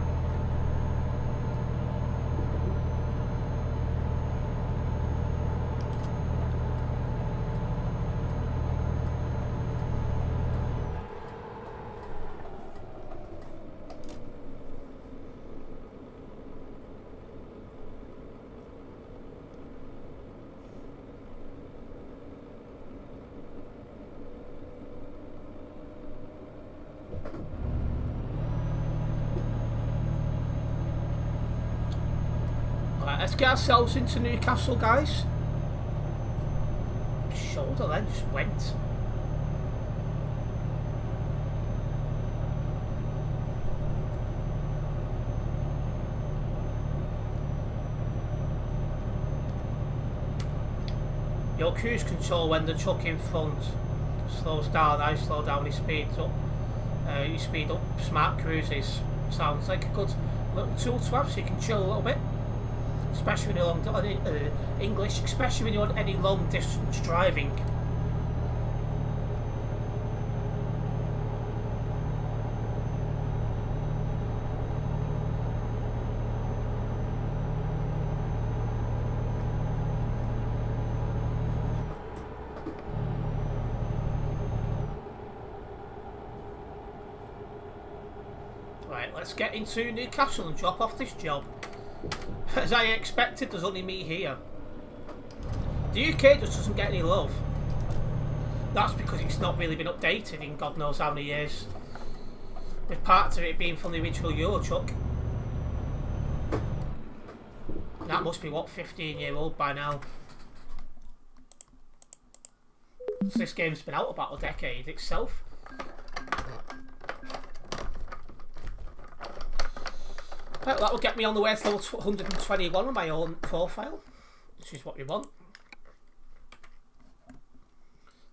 A: Let's get ourselves into Newcastle, guys. Shoulder then just went. Your cruise control when the truck in front slows down, I slow down, he speeds up. You speed up. Smart cruises sounds like a good little tool to have, so you can chill a little bit. Especially when you're on English, especially when you're on any long distance driving. Right, let's get into Newcastle and drop off this job. As I expected, there's only me here. The UK just doesn't get any love. That's because it's not really been updated in God knows how many years. With parts of it being from the original Euro truck. That must be, what, 15-year-old by now. So this game's been out about a decade itself. Well, that will get me on the way to level 121 on my own profile, which is what we want.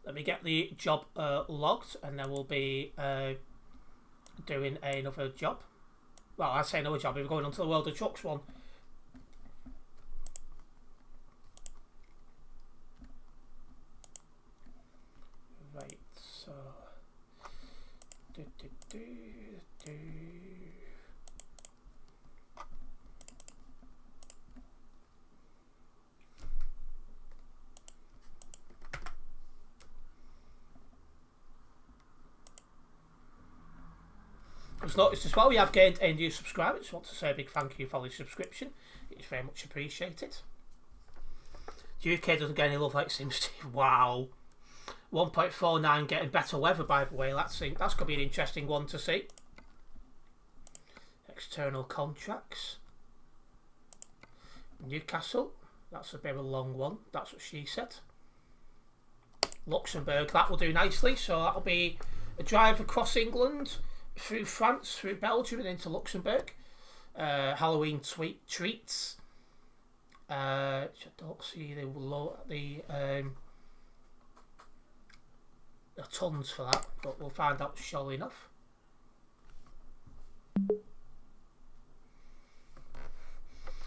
A: Let me get the job logged, and then we'll be doing another job. Well, I say another job, we're going on to the World of Trucks one. Right, so... I've noticed as well we have gained a new subscriber. Just want to say a big thank you for your subscription. It's very much appreciated. The UK doesn't get any love like it seems to. Wow. 1.49 getting better weather, by the way. That's going to be an interesting one to see. External contracts. Newcastle. That's a bit of a long one. That's what she said. Luxembourg. That will do nicely. So that'll be a drive across England, through France, through Belgium, and into Luxembourg. Halloween treats. I don't see the tons for that, but we'll find out surely enough.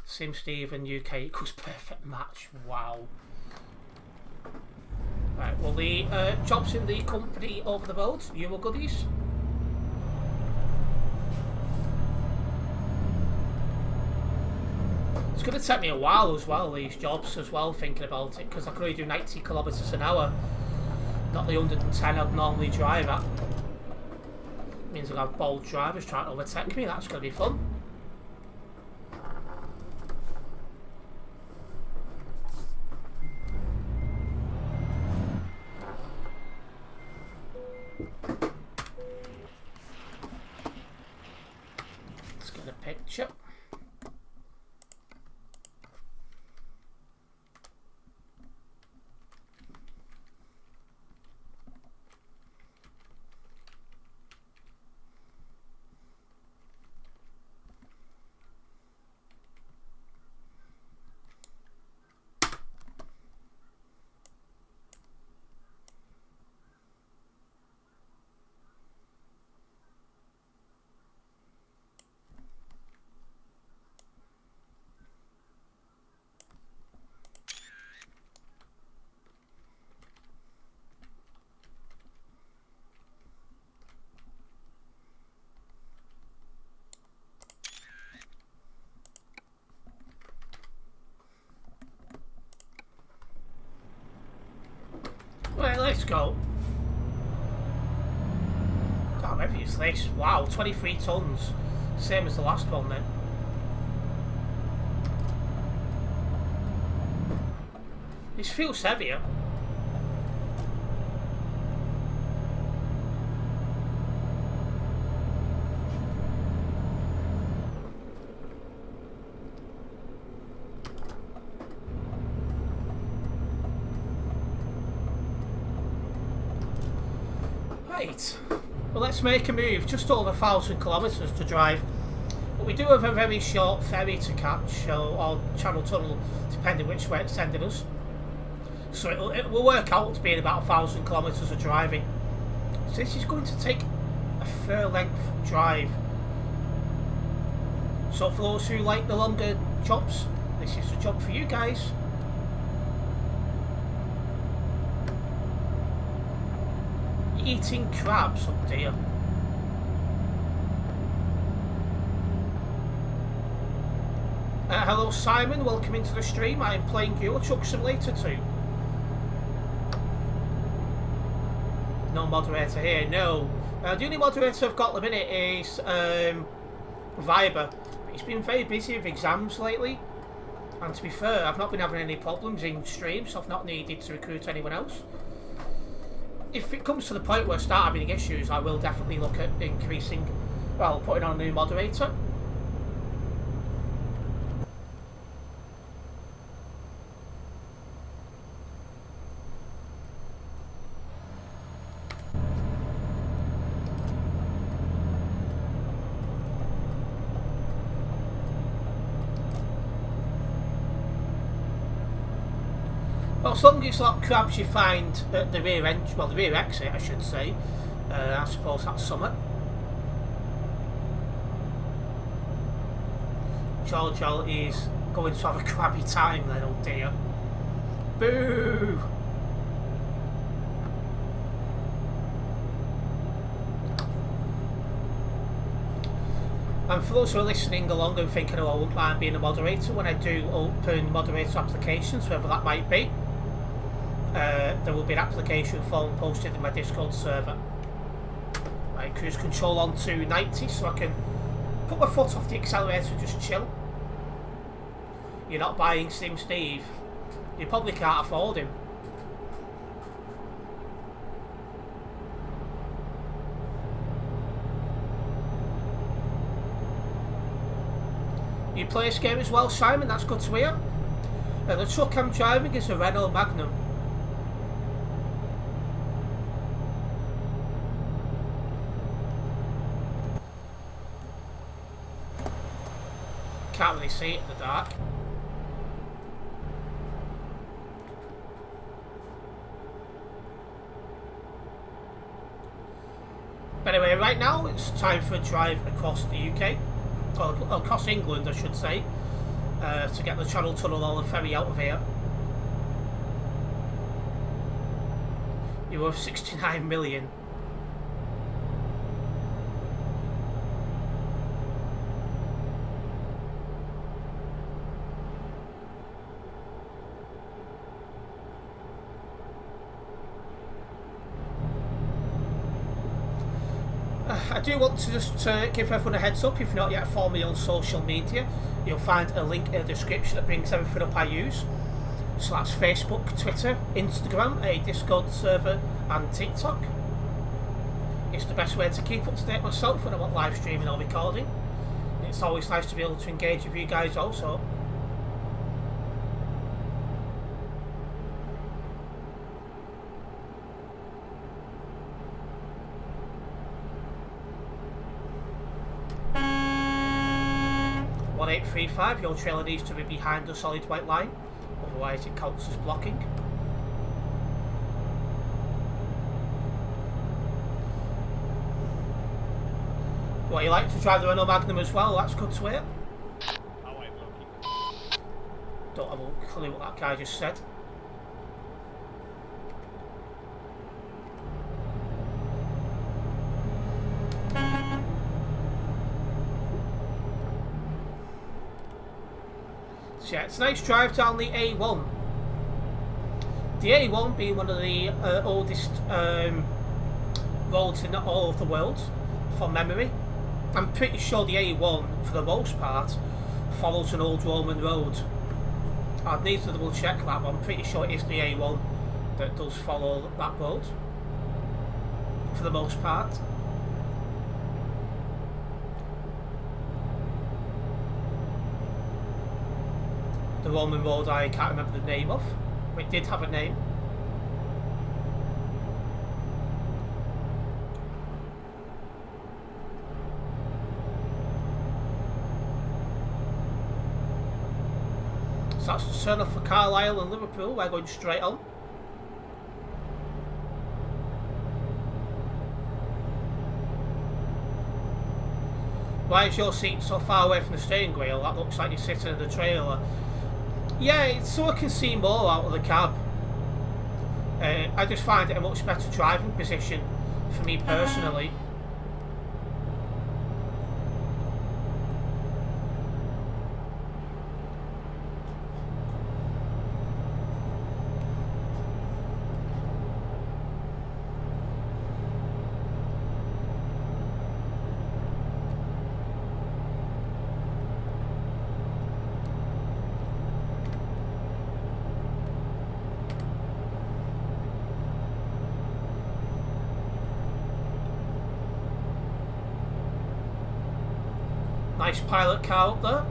A: Sim Steve and UK equals perfect match. Wow. Right, well, the jobs in the company over the road, you were goodies. It's going to take me a while as well, these jobs as well, thinking about it, because I can only do 90 kilometres an hour, not the 110 I'd normally drive at. It means I'll have bold drivers trying to overtake me. That's going to be fun. Let's get a picture. Right, let's go. How heavy is this? Wow, 23 tons. Same as the last one then. This feels heavier. Right, well, let's make a move. Just over 1,000 kilometres to drive, but we do have a very short ferry to catch, or channel tunnel, depending which way it's sending us. So it will work out to being about 1,000 kilometres of driving. So this is going to take a fair length drive. So for those who like the longer jobs, this is the job for you guys. Eating crabs, oh dear. Hello Simon, welcome into the stream. I am playing Euro Truck Simulator 2. No moderator here, no. The only moderator I've got at the minute is Viber. He's been very busy with exams lately. And to be fair, I've not been having any problems in streams, so I've not needed to recruit anyone else. If it comes to the point where I start having issues, I will definitely look at increasing, well, putting on a new moderator. Well, as long as like crabs you find at the rear end, well, the rear exit, I should say. I suppose that's summer. Jojo is going to have a crabby time then, oh dear. Boo! And for those who are listening along and thinking, oh, I wouldn't mind being a moderator, when I do open moderator applications, whoever that might be, there will be an application form posted in my Discord server. Right, cruise control on to 90 so I can put my foot off the accelerator and just chill. You're not buying Sim Steve. You probably can't afford him. You play this game as well, Simon, that's good to hear. The truck I'm driving is a Renault Magnum. can't really see it in the dark. But anyway, right now it's time for a drive across the UK, or across England I should say, to get the Channel Tunnel or the ferry out of here. You're worth 69 million. I do want to just give everyone a heads up, if you're not yet following me on social media, you'll find a link in the description that brings everything up I use. So that's Facebook, Twitter, Instagram, a Discord server and TikTok. It's the best way to keep up to date myself when I'm not live streaming or recording. It's always nice to be able to engage with you guys also. Your trailer needs to be behind the solid white line, otherwise it counts as blocking. Well, you like to drive the Renault Magnum as well, that's good to hear. Don't have a clue what that guy just said. So yeah, it's a nice drive down the A1. The A1 being one of the oldest roads in all of the world, from memory. I'm pretty sure the A1, for the most part, follows an old Roman road. I'd need to double check that, but I'm pretty sure it is the A1 that does follow that road, for the most part. The Roman road I can't remember the name of. It did have a name. So that's the turn off for Carlisle and Liverpool. We're going straight on. Why is your seat so far away from the steering wheel? That looks like you're sitting in the trailer. Yeah, it's so I can see more out of the cab. I just find it a much better driving position for me personally. Nice pilot car up there.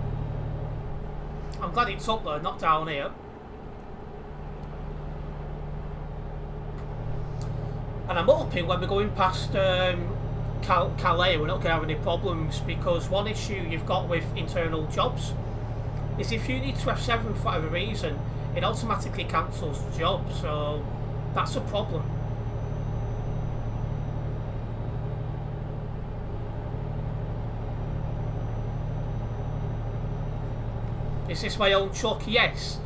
A: I'm glad it's up there, not down here. And I'm hoping when we're going past Calais we're not going to have any problems, because one issue you've got with internal jobs is if you need to F7 for whatever reason, it automatically cancels the job, so that's a problem. Is this my own truck? Yes.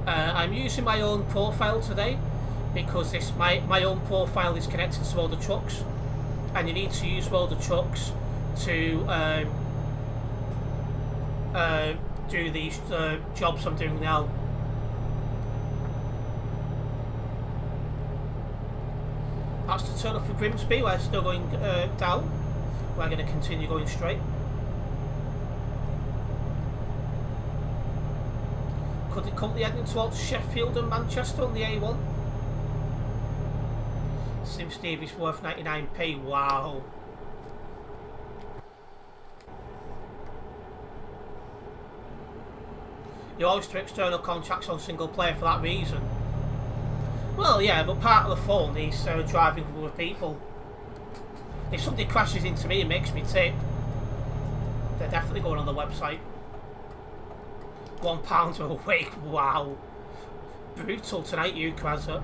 A: I'm using my own profile today because my own profile is connected to all the trucks, and you need to use all the trucks to do these jobs I'm doing now. That's the turn off for Grimsby. We're still going down. We're going to continue going straight. Could it come heading towards Sheffield and Manchester on the A1? Sim Steve is worth 99p. Wow. You always do external contracts on single player for that reason. Well, yeah, but part of the fun is driving with other people. If somebody crashes into me and makes me tip, they're definitely going on the website. £1 a week. Wow. Brutal tonight, you Krasa.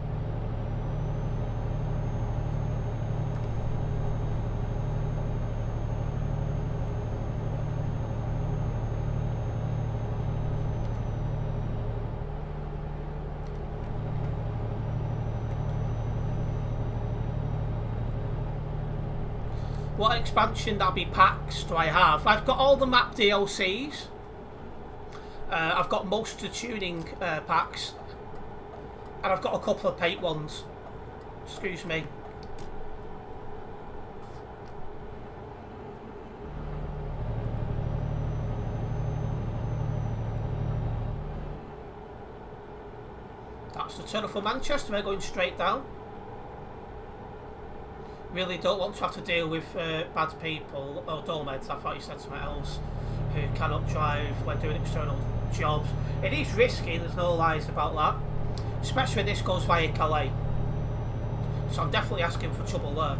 A: What expansion packs do I have? I've got all the map DLCs. I've got most of the tuning packs. And I've got a couple of paint ones. Excuse me. That's the tunnel for Manchester. We're going straight down. Really don't want to have to deal with bad people, or dolmens, I thought you said something else, who cannot drive when doing external jobs. It is risky, there's no lies about that, especially when this goes via Calais, so I'm definitely asking for trouble there.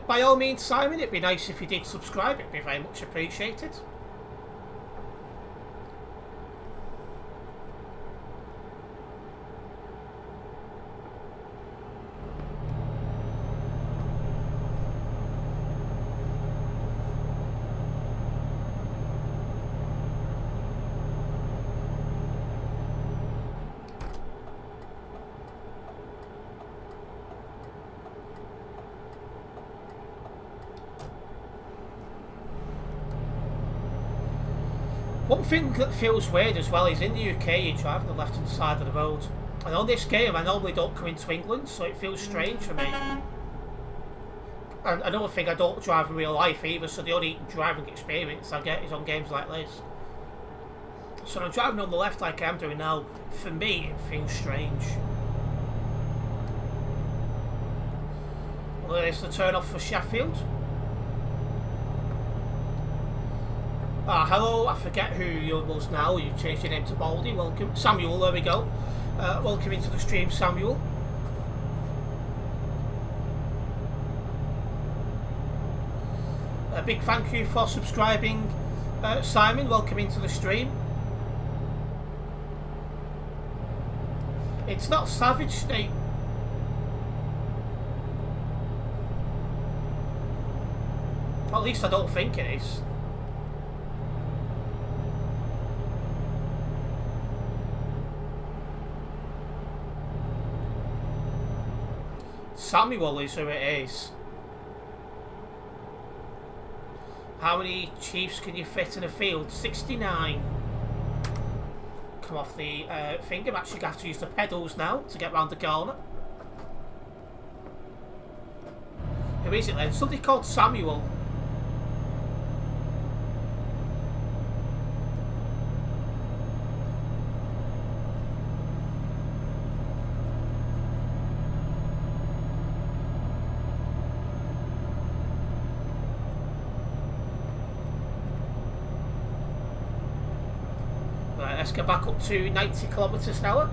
A: By all means, Simon, it'd be nice if you did subscribe. It'd be very much appreciated. One thing that feels weird as well is in the UK you drive on the left hand side of the road, and on this game I normally don't come into England, so it feels strange for me. And another thing, I don't drive in real life either, so the only driving experience I get is on games like this. So when I'm driving on the left like I'm doing now, for me it feels strange. Well, there's the turn off for Sheffield. Hello, I forget who you was now. You changed your name to Baldy. Welcome. Samuel, there we go. Welcome into the stream, Samuel. A big thank you for subscribing, Simon. Welcome into the stream. It's not Savage State. At least I don't think it is. Samuel is who it is. How many Chiefs can you fit in a field? 69. Come off the thing. I'm actually going to have to use the pedals now to get round the corner. Who is it then? Somebody called Samuel. Let's get back up to 90 kilometres an hour.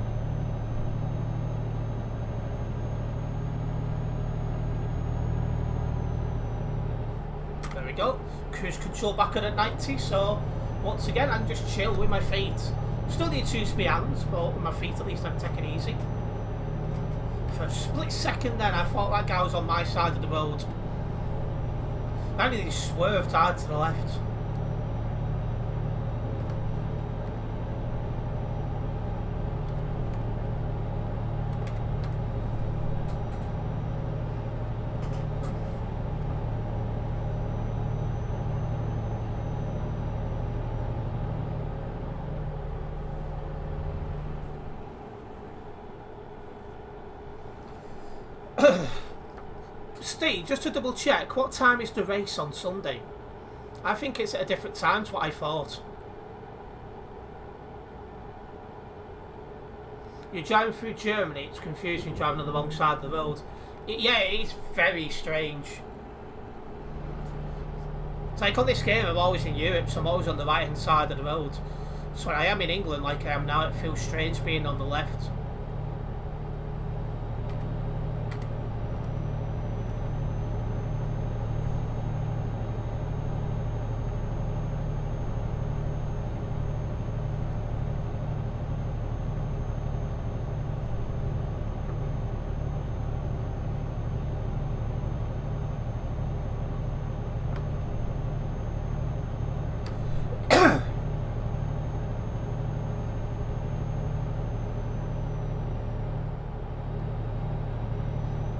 A: There we go. Cruise control back on at 90, so once again I'm just chill with my feet. Still need to use my hands, but with my feet at least I'm taking it easy. For a split second then I thought that guy was on my side of the road. I nearly swerved hard to the left. Steve, just to double check, what time is the race on Sunday? I think it's at a different time to what I thought. You're driving through Germany, it's confusing driving on the wrong side of the road. Yeah, it is very strange. It's like on this game, I'm always in Europe, so I'm always on the right hand side of the road. So when I am in England, like I am now, it feels strange being on the left.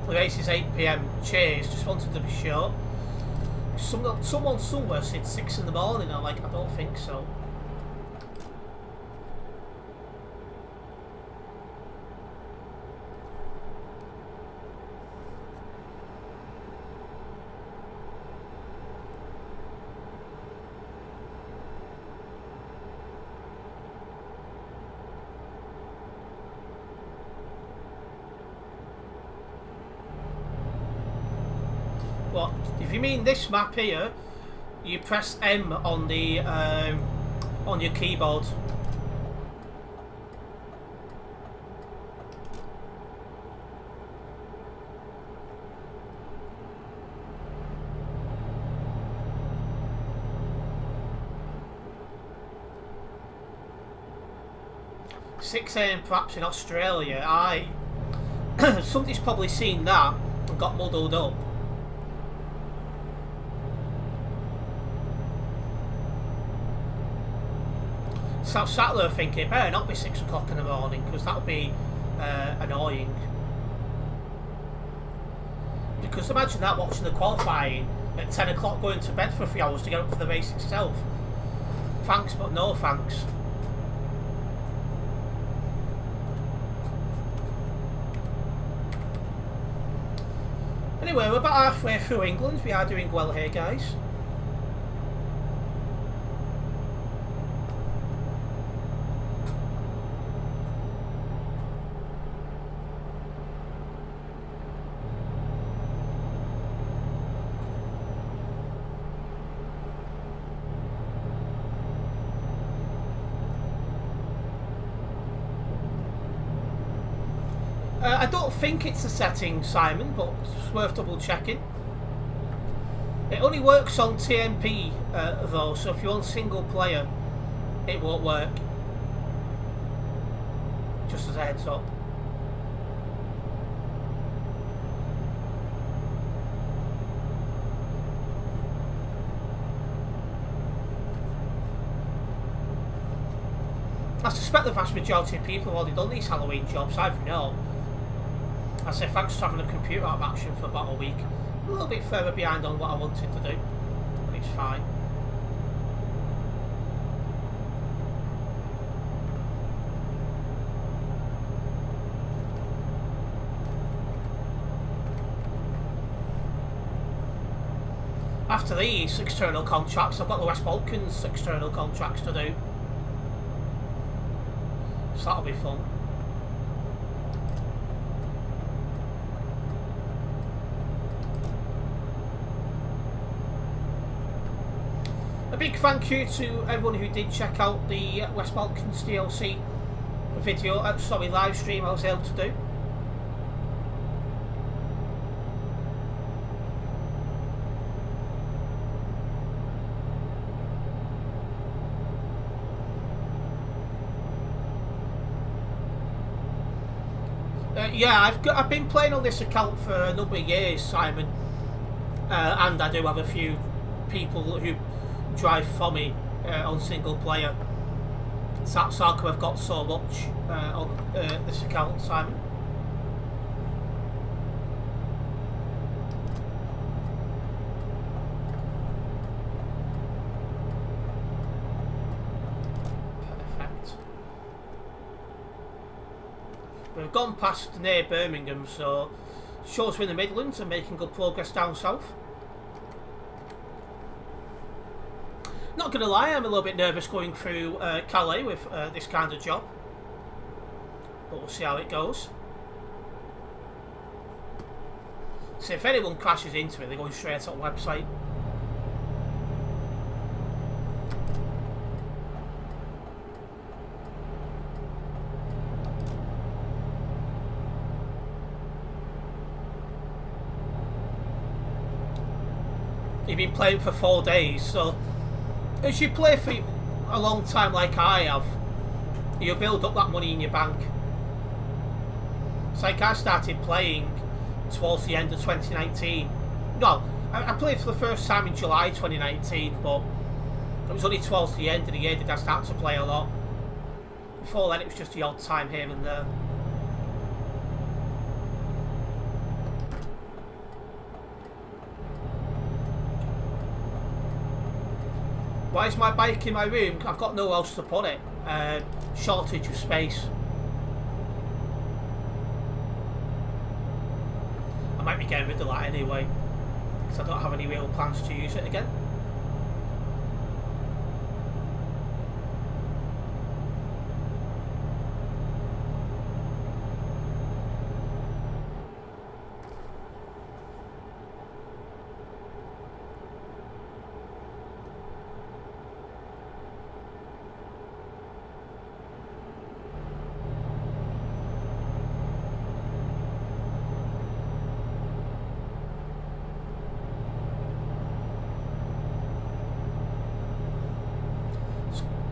A: The race is 8 PM. Cheers, just wanted to be sure. Someone somewhere said 6 in the morning. I'm like, I don't think so. What? If you mean this map here, you press M on the on your keyboard. $6 AM perhaps in Australia. Somebody's probably seen that and got muddled up. So I sat there thinking, it better not be 6 o'clock in the morning, because that would be annoying. Because imagine that, watching the qualifying at 10 o'clock, going to bed for 3 hours to get up for the race itself. Thanks, but no thanks. Anyway, we're about halfway through England. We are doing well here, guys. I don't think it's a setting, Simon, but it's worth double checking. It only works on TMP though, so if you're on single player, it won't work. Just as a heads up. I suspect the vast majority of people have already done these Halloween jobs, I've known. I say thanks for having a computer out of action for about a week. A little bit further behind on what I wanted to do, but it's fine. After these external contracts, I've got the West Balkans external contracts to do. So that'll be fun. A big thank you to everyone who did check out the West Balkans DLC video, live stream I was able to do. Yeah, I've been playing on this account for a number of years, Simon, and I do have a few people who drive for me on single player. That's how come I've got so much on this account, Simon. Perfect. We've gone past near Birmingham, so shows we're in the Midlands and making good progress down south. Not gonna lie, I'm a little bit nervous going through Calais with this kind of job. but we'll see how it goes. So if anyone crashes into it, they're going straight on the website. You've been playing for 4 days, so as you play for a long time like I have, you build up that money in your bank. It's like I started playing towards the end of 2019. Well, I played for the first time in July 2019, but it was only towards the end of the year that I started to play a lot. Before then it was just the odd time here and there. Why is my bike in my room? I've got nowhere else to put it. Shortage of space. I might be getting rid of that anyway, because I don't have any real plans to use it again.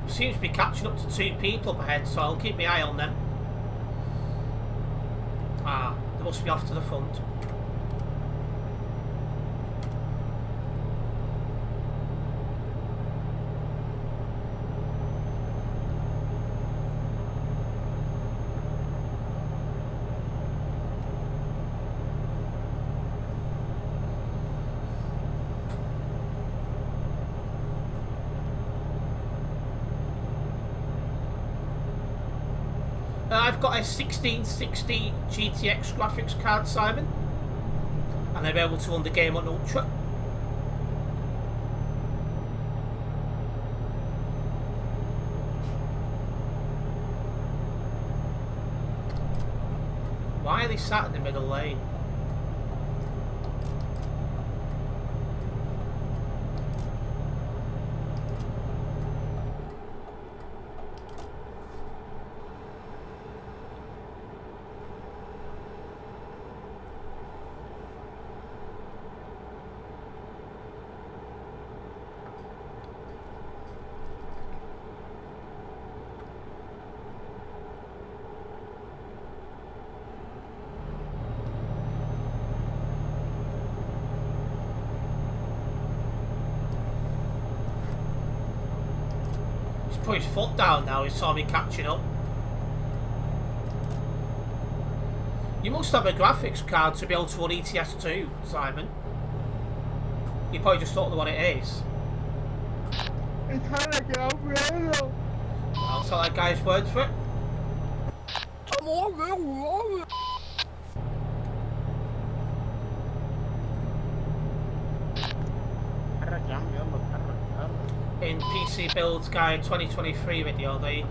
A: Seems to be catching up to 2 people up ahead, so I'll keep my eye on them. Ah, they must be off to the front. I've got a 1660 GTX graphics card, Simon, and I'm able to run the game on Ultra. Why are they sat in the middle lane? Put his foot down now, he saw me catching up. You must have a graphics card to be able to run ETS2, Simon. You probably just don't know what it is. I'll tell that guy's word for it. In PC Builds Guide 2023 video, they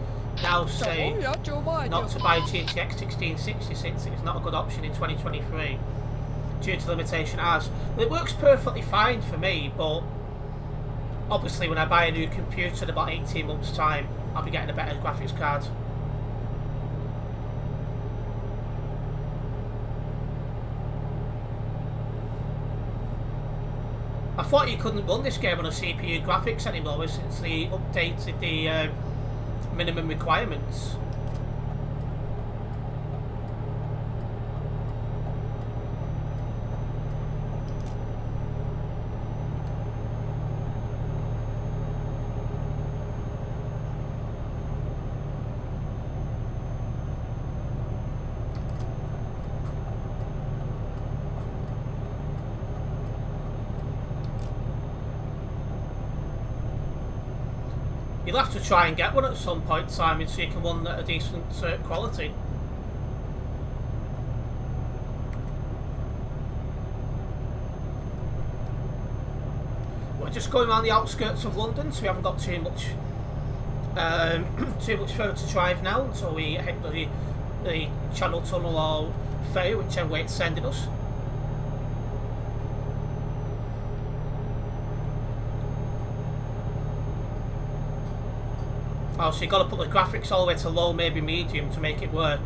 A: now say not to buy GTX 1660 since it's not a good option in 2023 due to limitation hours. It works perfectly fine for me, but obviously when I buy a new computer in about 18 months time, I'll be getting a better graphics card. I thought you couldn't run this game on a CPU graphics anymore since they updated the minimum requirements. You'll have to try and get one at some point, Simon, so you can run at a decent quality. We're just going around the outskirts of London, so we haven't got too much further to drive now until we hit the the Channel Tunnel or ferry, whichever way it's sending us. Oh, so you've got to put the graphics all the way to low, maybe medium, to make it work.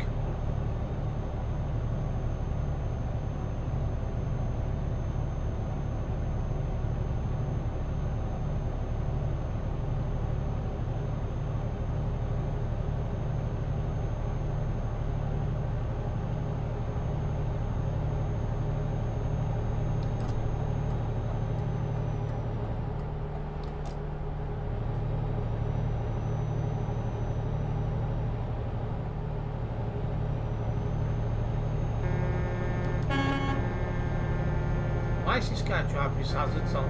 A: Why is this guy driving his hazards on?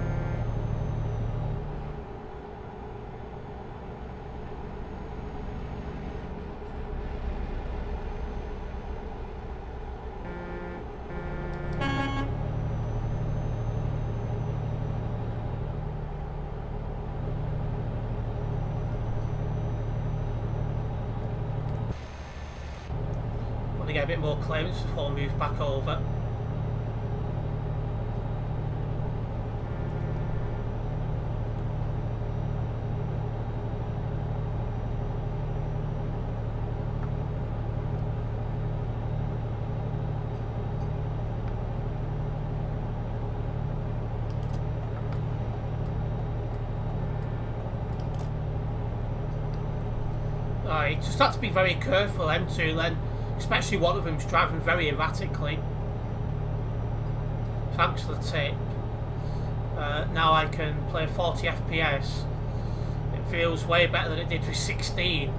A: Want to get a bit more clearance before we move back over. Right, just have to be very careful, them two then, especially one of them's driving very erratically. Thanks for the tip. Now I can play 40 FPS. It feels way better than it did with 16.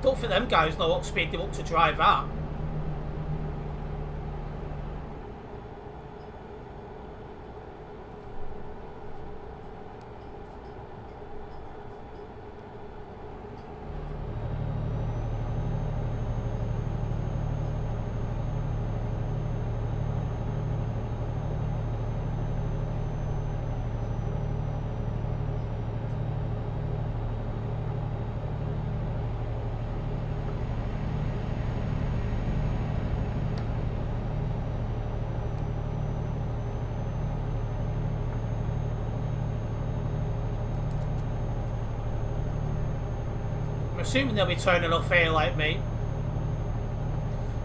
A: Don't think them guys know what speed they want to drive at. I'm assuming they'll be turning off here like me.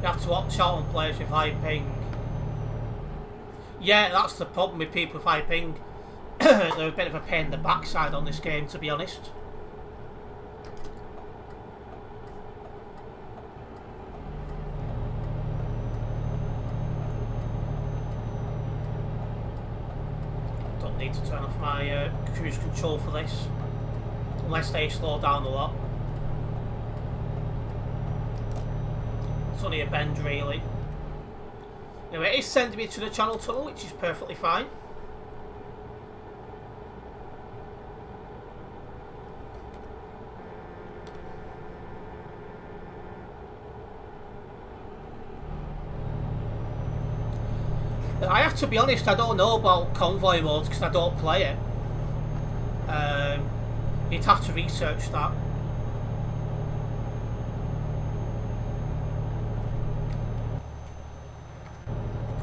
A: You have to watch out on players with high ping. Yeah, that's the problem with people with high ping. They're a bit of a pain in the backside on this game, to be honest. Don't need to turn off my cruise control for this, unless they slow down a lot. It's only a bend, really. Anyway, it is sending me to the Channel Tunnel, which is perfectly fine. I have to be honest, I don't know about convoy modes because I don't play it. You'd have to research that.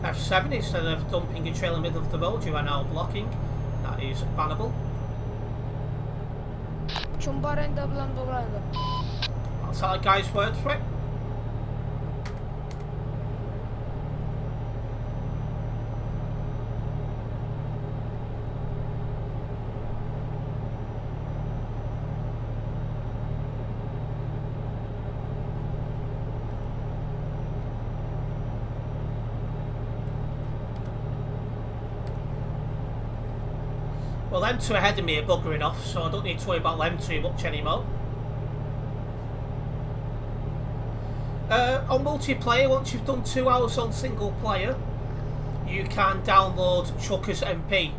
A: F7 instead of dumping a trail in the middle of the road, you are now blocking. That is bannable. That's that guy's word for it. Well, them two ahead of me are buggering off, so I don't need to worry about them too much anymore. On multiplayer, once you've done 2 hours on single player, you can download Truckers MP,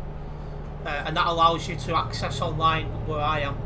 A: and that allows you to access online where I am.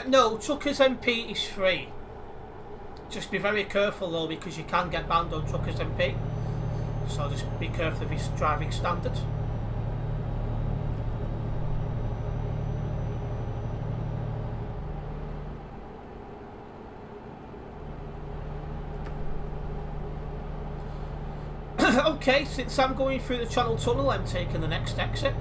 A: No, Truckers MP is free. Just be very careful though, because you can get banned on Truckers MP. So just be careful of his driving standards. Okay, since I'm going through the Channel Tunnel, I'm taking the next exit.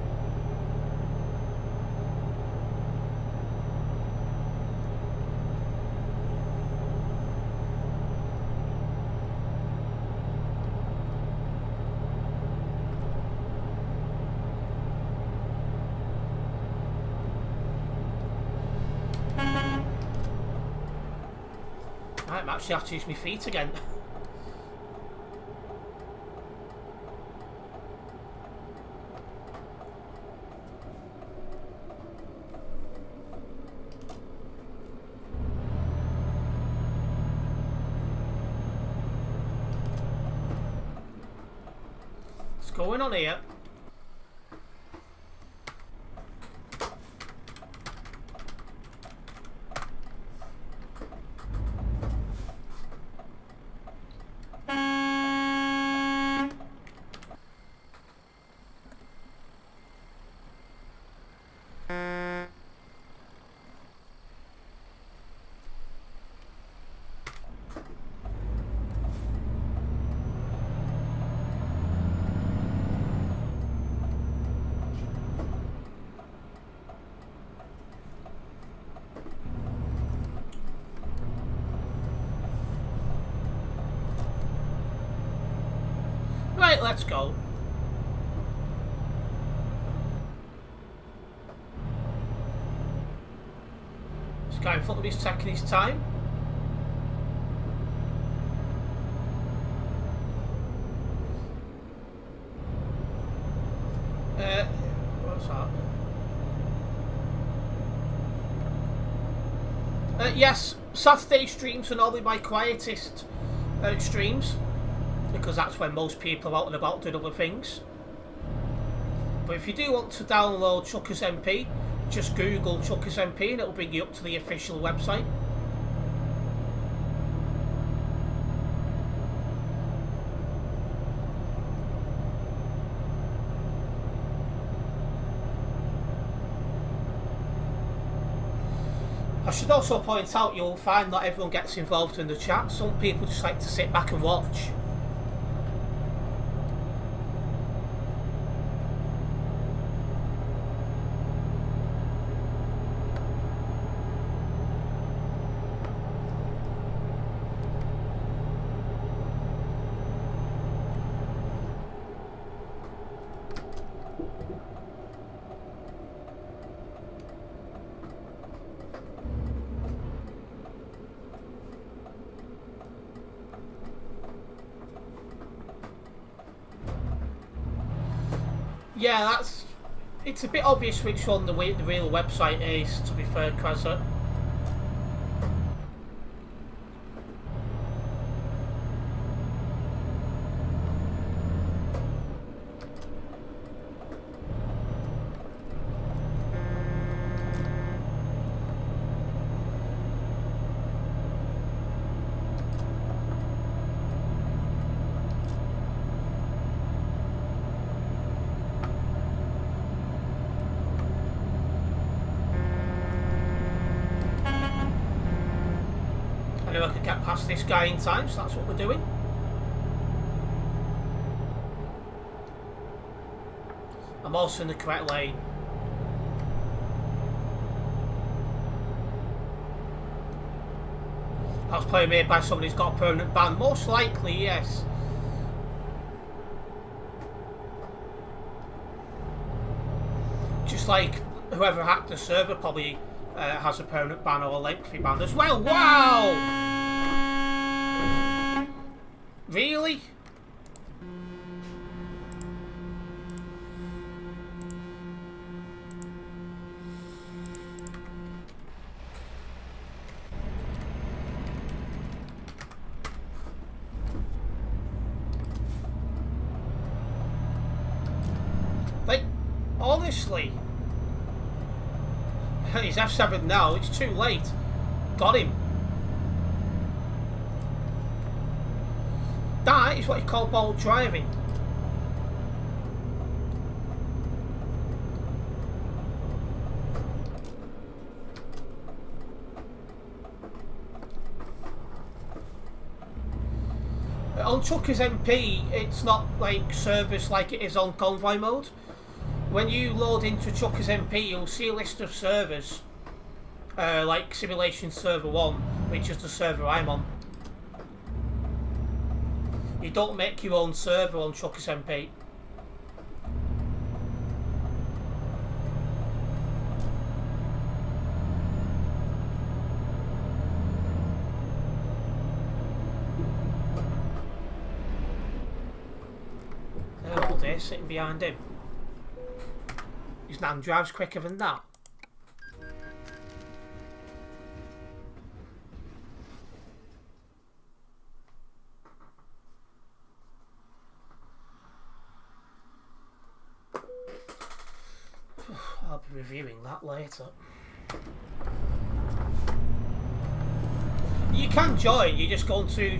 A: Right, I'm actually have to use my feet again. What's going on here? Right, let's go. This guy in front of me is taking his time. What's that? Yes, Saturday streams are normally my quietest streams, because that's when most people are out and about doing other things. But if you do want to download Truckers MP, just Google Truckers MP and it'll bring you up to the official website. I should also point out, you'll find not everyone gets involved in the chat. Some people just like to sit back and watch. Yeah, it's a bit obvious which one the real website is, to be fair, Krasa. I knew I could get past this guy in time, so that's what we're doing. I'm also in the correct lane. I was playing made by somebody who's got a permanent ban. Most likely, yes. Just like whoever hacked the server probably has a permanent ban or a lengthy ban as well. Wow! Really? Like, honestly, He's F7 now. It's too late. Got him. That is what you call bold driving. On Truckers MP, it's not like service like it is on Convoy mode. When you load into Truckers MP, you'll see a list of servers, like Simulation Server 1, which is the server I'm on. You don't make your own server on Truckers MP. All day sitting behind him. His nan drives quicker than that. I'll be reviewing that later. You can join, you just go into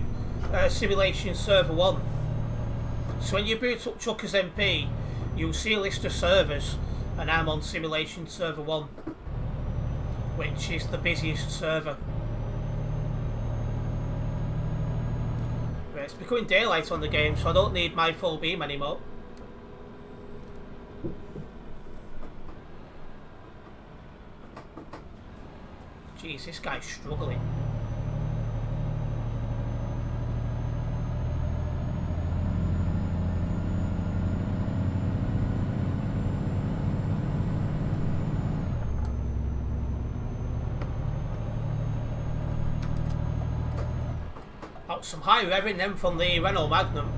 A: Simulation Server 1. So when you boot up Truckers MP, you'll see a list of servers, and I'm on Simulation Server 1, which is the busiest server. Right, it's becoming daylight on the game, so I don't need my full beam anymore. Jeez, this guy's struggling. Got some high revving then from the Renault Magnum.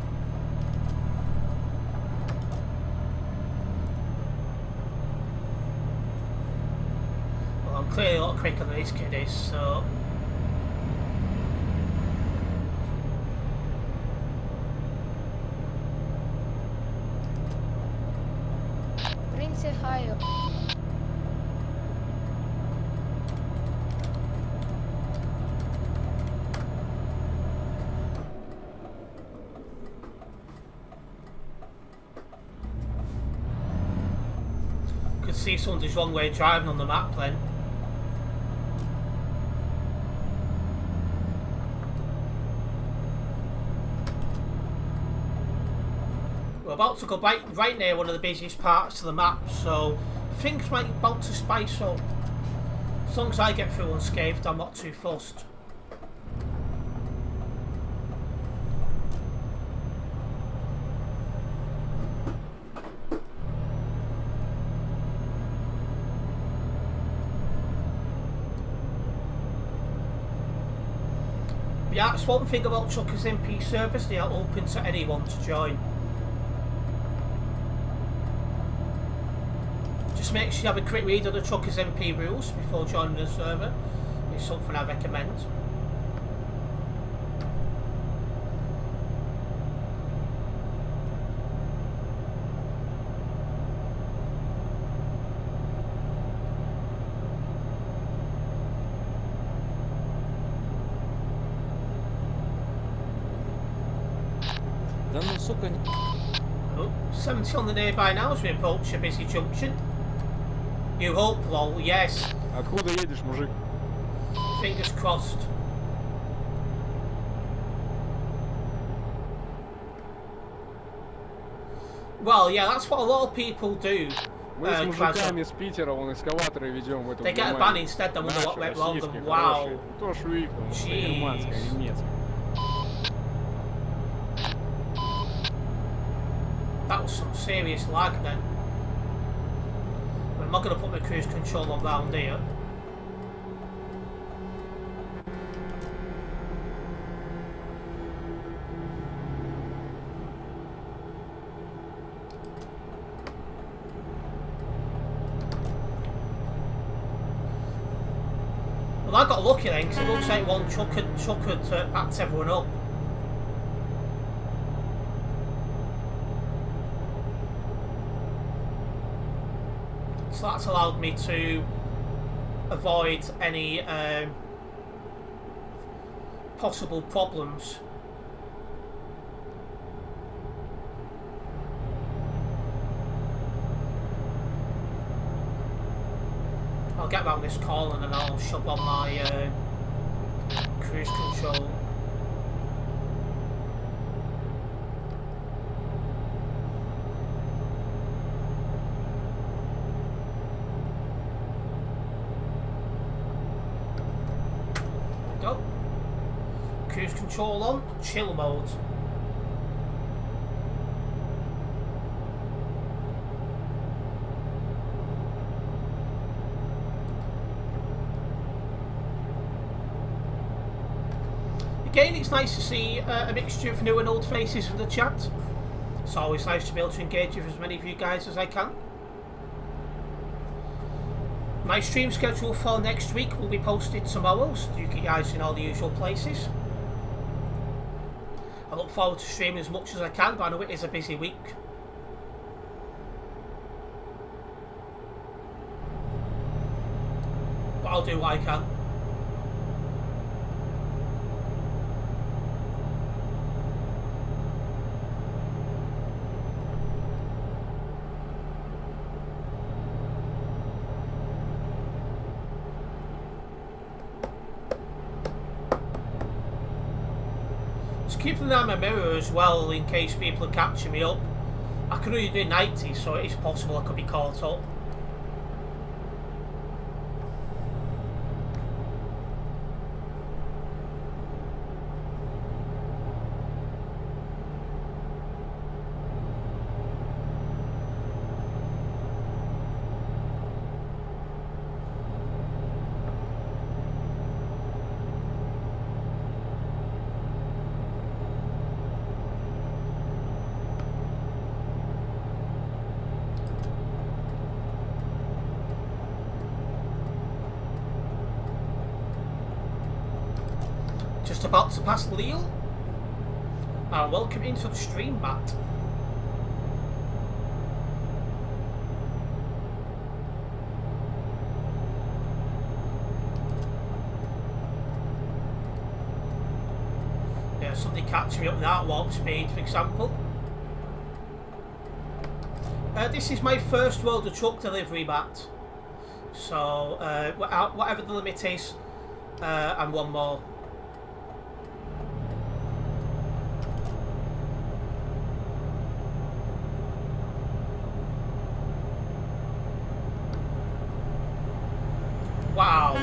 A: Well, I'm clearly a lot quicker than this kid is, so...
C: Prince Ohio.
A: See someone's wrong way driving on the map then. We're about to go right near one of the busiest parts of the map, so things might about to spice up. As long as I get through unscathed, I'm not too fussed. Yeah, that's one thing about Truckers MP servers, they are open to anyone to join. Just make sure you have a quick read of the Truckers MP rules before joining the server. It's something I recommend.
D: Да ну, сука...
A: Oh, 70 on the nearby now as we approach a busy junction. You hope, lol, yes.
D: Откуда едешь, мужик?
A: Fingers crossed. Well, yeah, that's what a lot of people do.
D: Мы с мужиками с Питера, вон, эскалаторы ведем в этом.
A: They get a ban instead, then wonder what went wrong. Wow.
D: То швик, германская, немецкая.
A: That was some serious lag then. I'm not going to put my cruise control on round here. Well, I got lucky then because it looks like one truck had backed everyone up. So that's allowed me to avoid any possible problems. I'll get around this corner and then I'll shove on my cruise control. Go. Cruise control on, chill mode. Again, it's nice to see a mixture of new and old faces in the chat. It's always nice to be able to engage with as many of you guys as I can. My stream schedule for next week will be posted tomorrow, so you get guys in all the usual places. I look forward to streaming as much as I can, but I know it is a busy week. But I'll do what I can. Keeping an eye on my mirror as well in case people are catching me up. I can only do 90, so it is possible I could be caught up. Just about to pass Lille, and welcome into the stream, Matt. Yeah, somebody catch me up now at warp speed, for example. This is my first World of Truck delivery, Matt. So, whatever the limit is, and one more. Wow.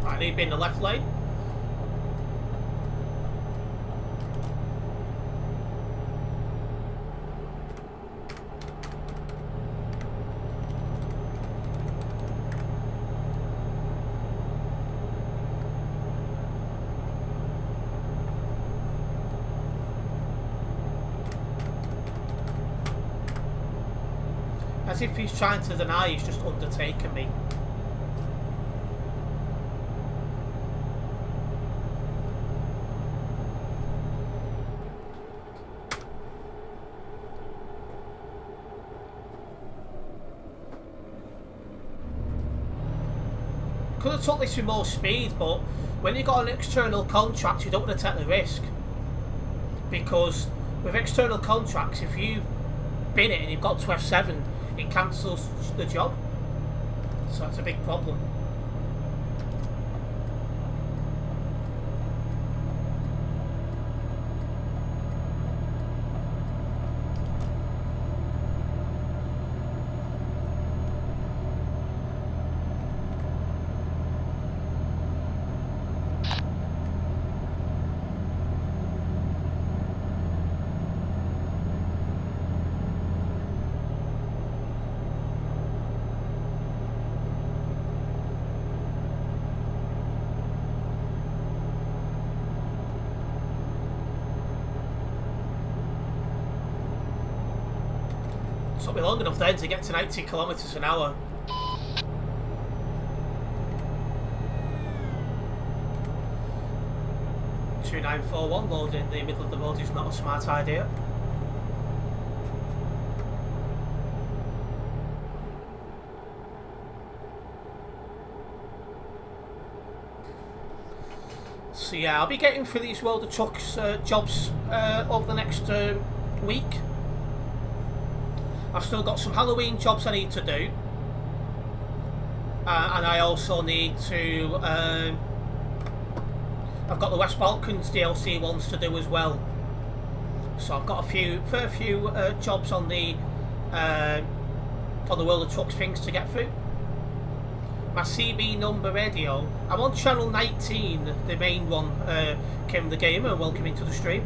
A: Right, need to be in the left lane. As if he's trying to deny he's just undertaken me. Could have took this with more speed, but when you've got an external contract you don't want to take the risk. Because with external contracts, if you bin it and you've got to F7, it cancels the job, so that's a big problem. be long enough then to get to 90 kilometres an hour. .2941 loading in the middle of the road is not a smart idea. So yeah, I'll be getting through these World of Trucks jobs over the next week. I've still got some Halloween jobs I need to do. And I also need to... I've got the West Balkans DLC ones to do as well. So I've got a fair few jobs on the World of Trucks things to get through. My CB number radio. I'm on channel 19, the main one. Kim the Gamer, welcome into the stream.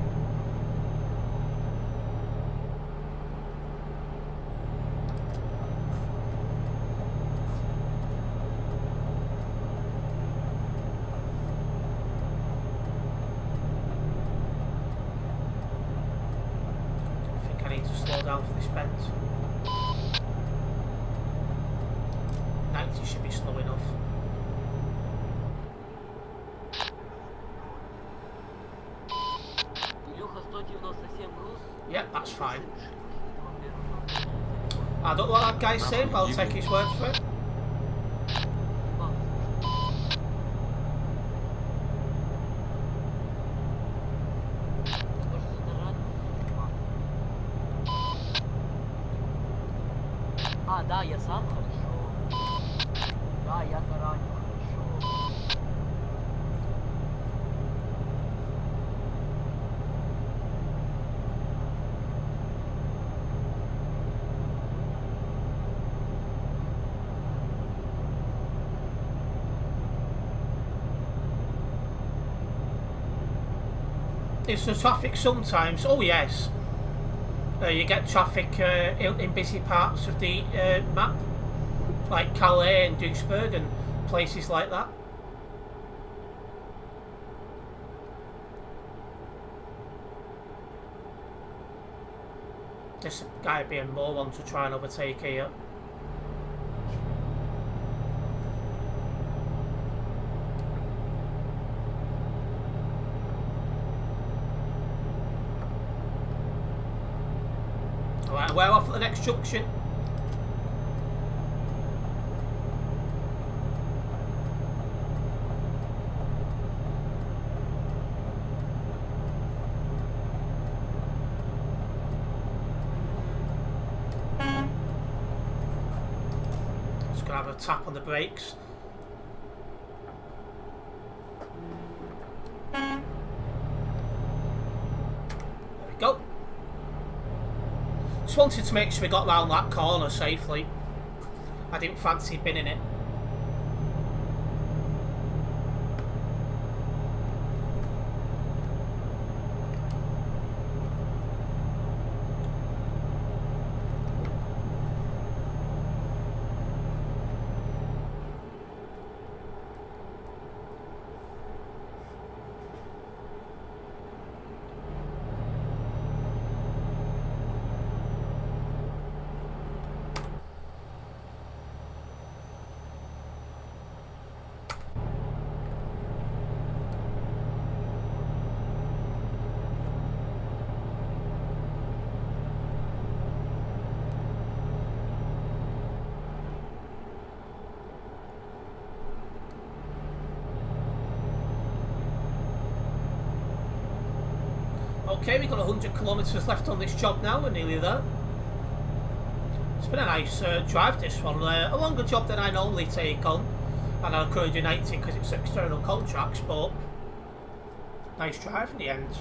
A: I think I need to slow down for this bend. 90 should be slow enough. Yep, that's fine. I don't know what that guy's saying, but I'll take his word for it.
E: Да, я сам хорошо. Да, я тараню хорошо.
A: Is the traffic sometimes? Oh yes. You get traffic in busy parts of the map, like Calais and Duisburg and places like that. This guy being a moron to try and overtake here. Alright, we're off at the next junction. Just gonna have a tap on the brakes. There we go. Just wanted to make sure we got round that corner safely. I didn't fancy binning it. Okay, we've got 100 kilometres left on this job now, we're nearly there. It's been a nice drive, this one. A longer job than I normally take on. And I'll currently do 90 because it's external contracts, but nice drive in the end.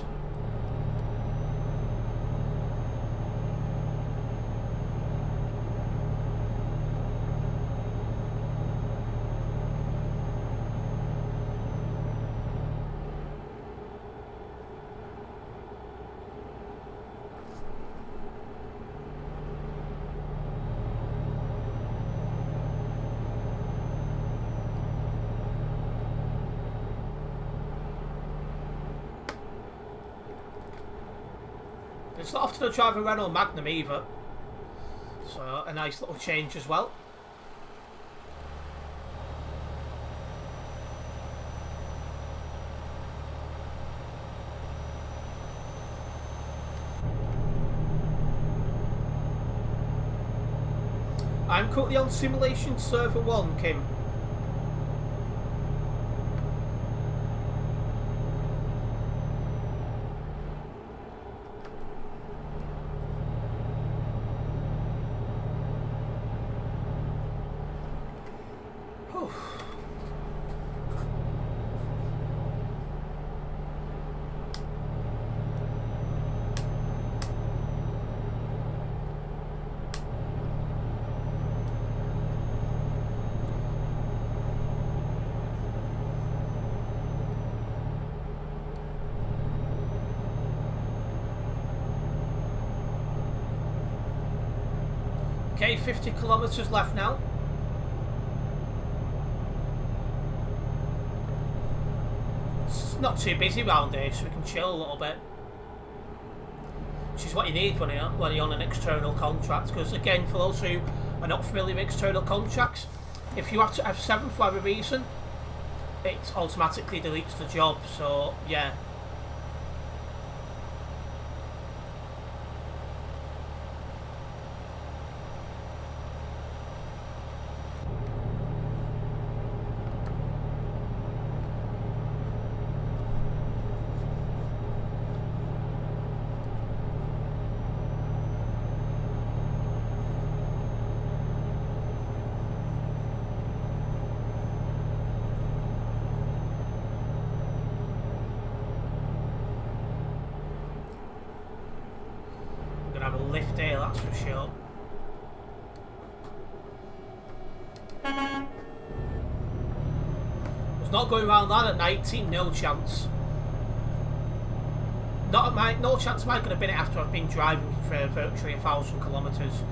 A: It's not often I drive a Renault Magnum either. So a nice little change as well. I'm currently on Simulation Server 1, Kim. Okay, 50 kilometres left now. It's not too busy around here, so we can chill a little bit. Which is what you need when you're on an external contract. Because again, for those who are not familiar with external contracts, if you have to F7 for whatever reason, it automatically deletes the job. So yeah. Have a lift here, that's for sure. There's not going around that at 19, no chance. No chance am I going to bin it after I've been driving for virtually 1,000 kilometres.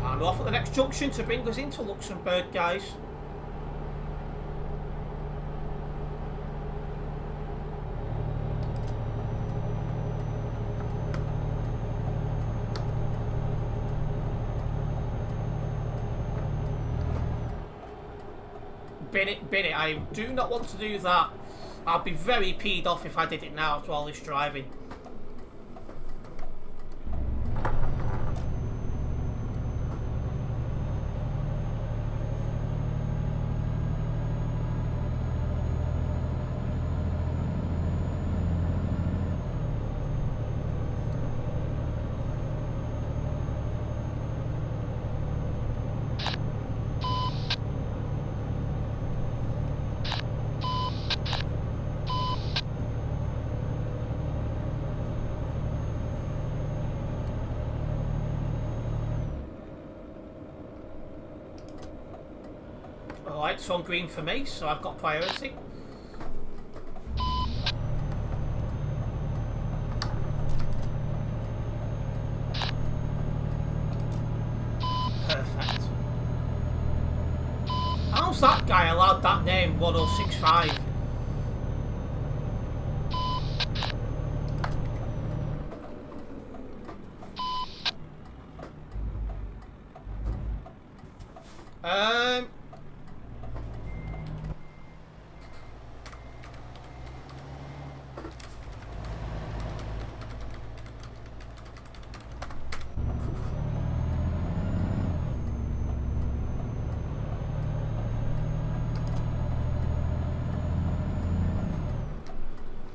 A: And we're off at the next junction to bring us into Luxembourg, guys. Bin it. I do not want to do that. I'd be very peed off if I did it now after all this driving. Alright, so on green for me, so I've got priority. Perfect. How's that guy allowed that name, 1065?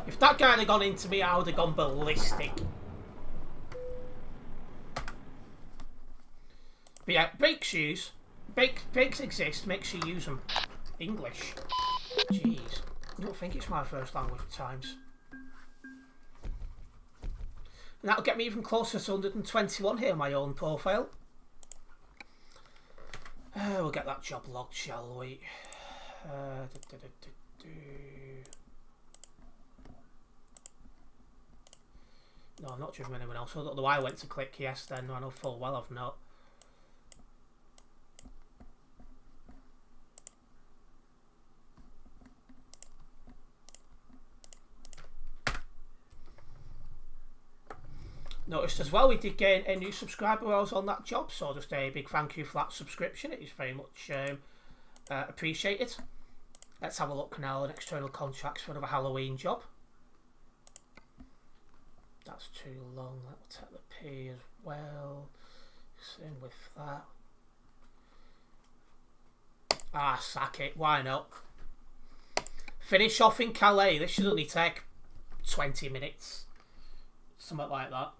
A: If that guy had gone into me, I would have gone ballistic. But yeah, brake shoes. Brakes exist, make sure you use them. English. Jeez. I don't think it's my first language at times. And that'll get me even closer to 121 here on my own profile. We'll get that job logged, shall we? No, I've not driven anyone else. I don't know why I went to click yes then. I know full well I've not. Noticed as well we did gain a new subscriber while I was on that job, so just a big thank you for that subscription. It is very much appreciated. Let's have a look now at external contracts for another Halloween job. That's too long. That will take the P as well. Same with that. Ah, sack it. Why not? Finish off in Calais. This should only take 20 minutes. Something like that.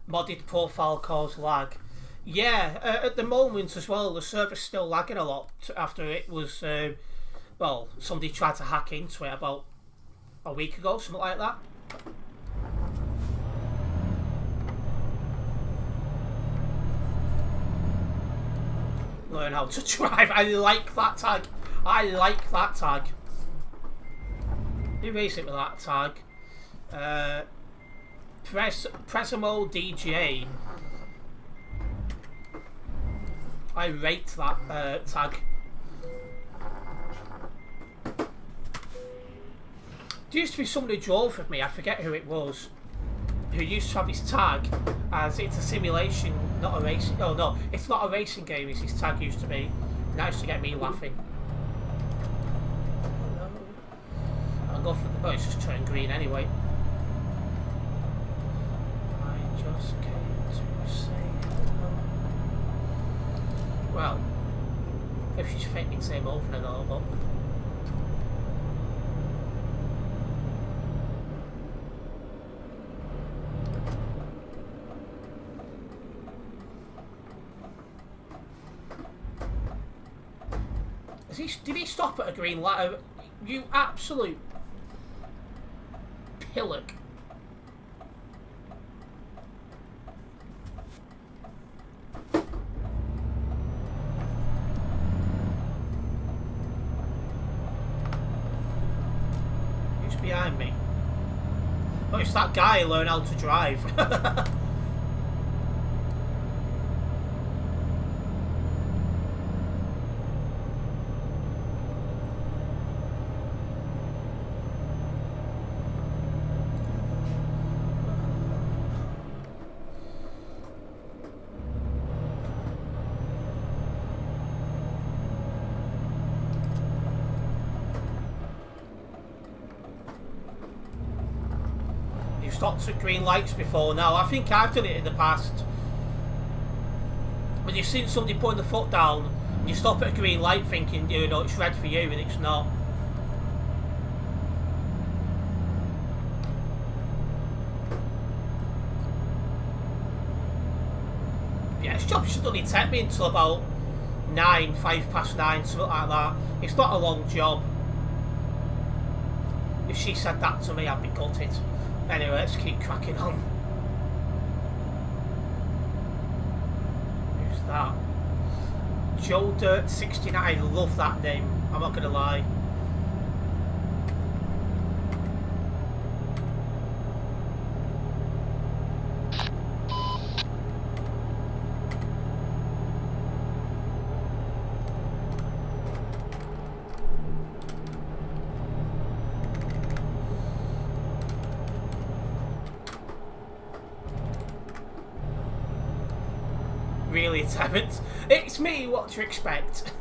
A: Modded profile cause lag. Yeah, at the moment as well, the server's still lagging a lot after it was, well, somebody tried to hack into it about a week ago, something like that. Learn how to drive. I like that tag. I like that tag. Erase it with that tag. Presimo DJ. I rate that tag. There used to be somebody who drove with me, I forget who it was, who used to have his tag as it's a simulation, not a racing. Oh no, it's not a racing game, as his tag used to be. And that used to get me laughing. I'll go for the. Oh, it's just turning green anyway. Just came to say hello. Well, if she's faking same over and over. Did he stop at a green light? You absolute pillock. Behind me. Oh, it's that guy who learned how to drive. Stopped at green lights before now. I think I've done it in the past. When you've seen somebody putting the foot down and you stop at a green light thinking, you know, it's red for you and it's not. Yeah, this job should only take me until about 9, 5 past 9, something like that. It's not a long job. If she said that to me, I'd be gutted. Anyway, let's keep cracking on. Who's that? Joe Dirt 69. Love that name. I'm not gonna lie. Really, Terence? It's me, what do you expect?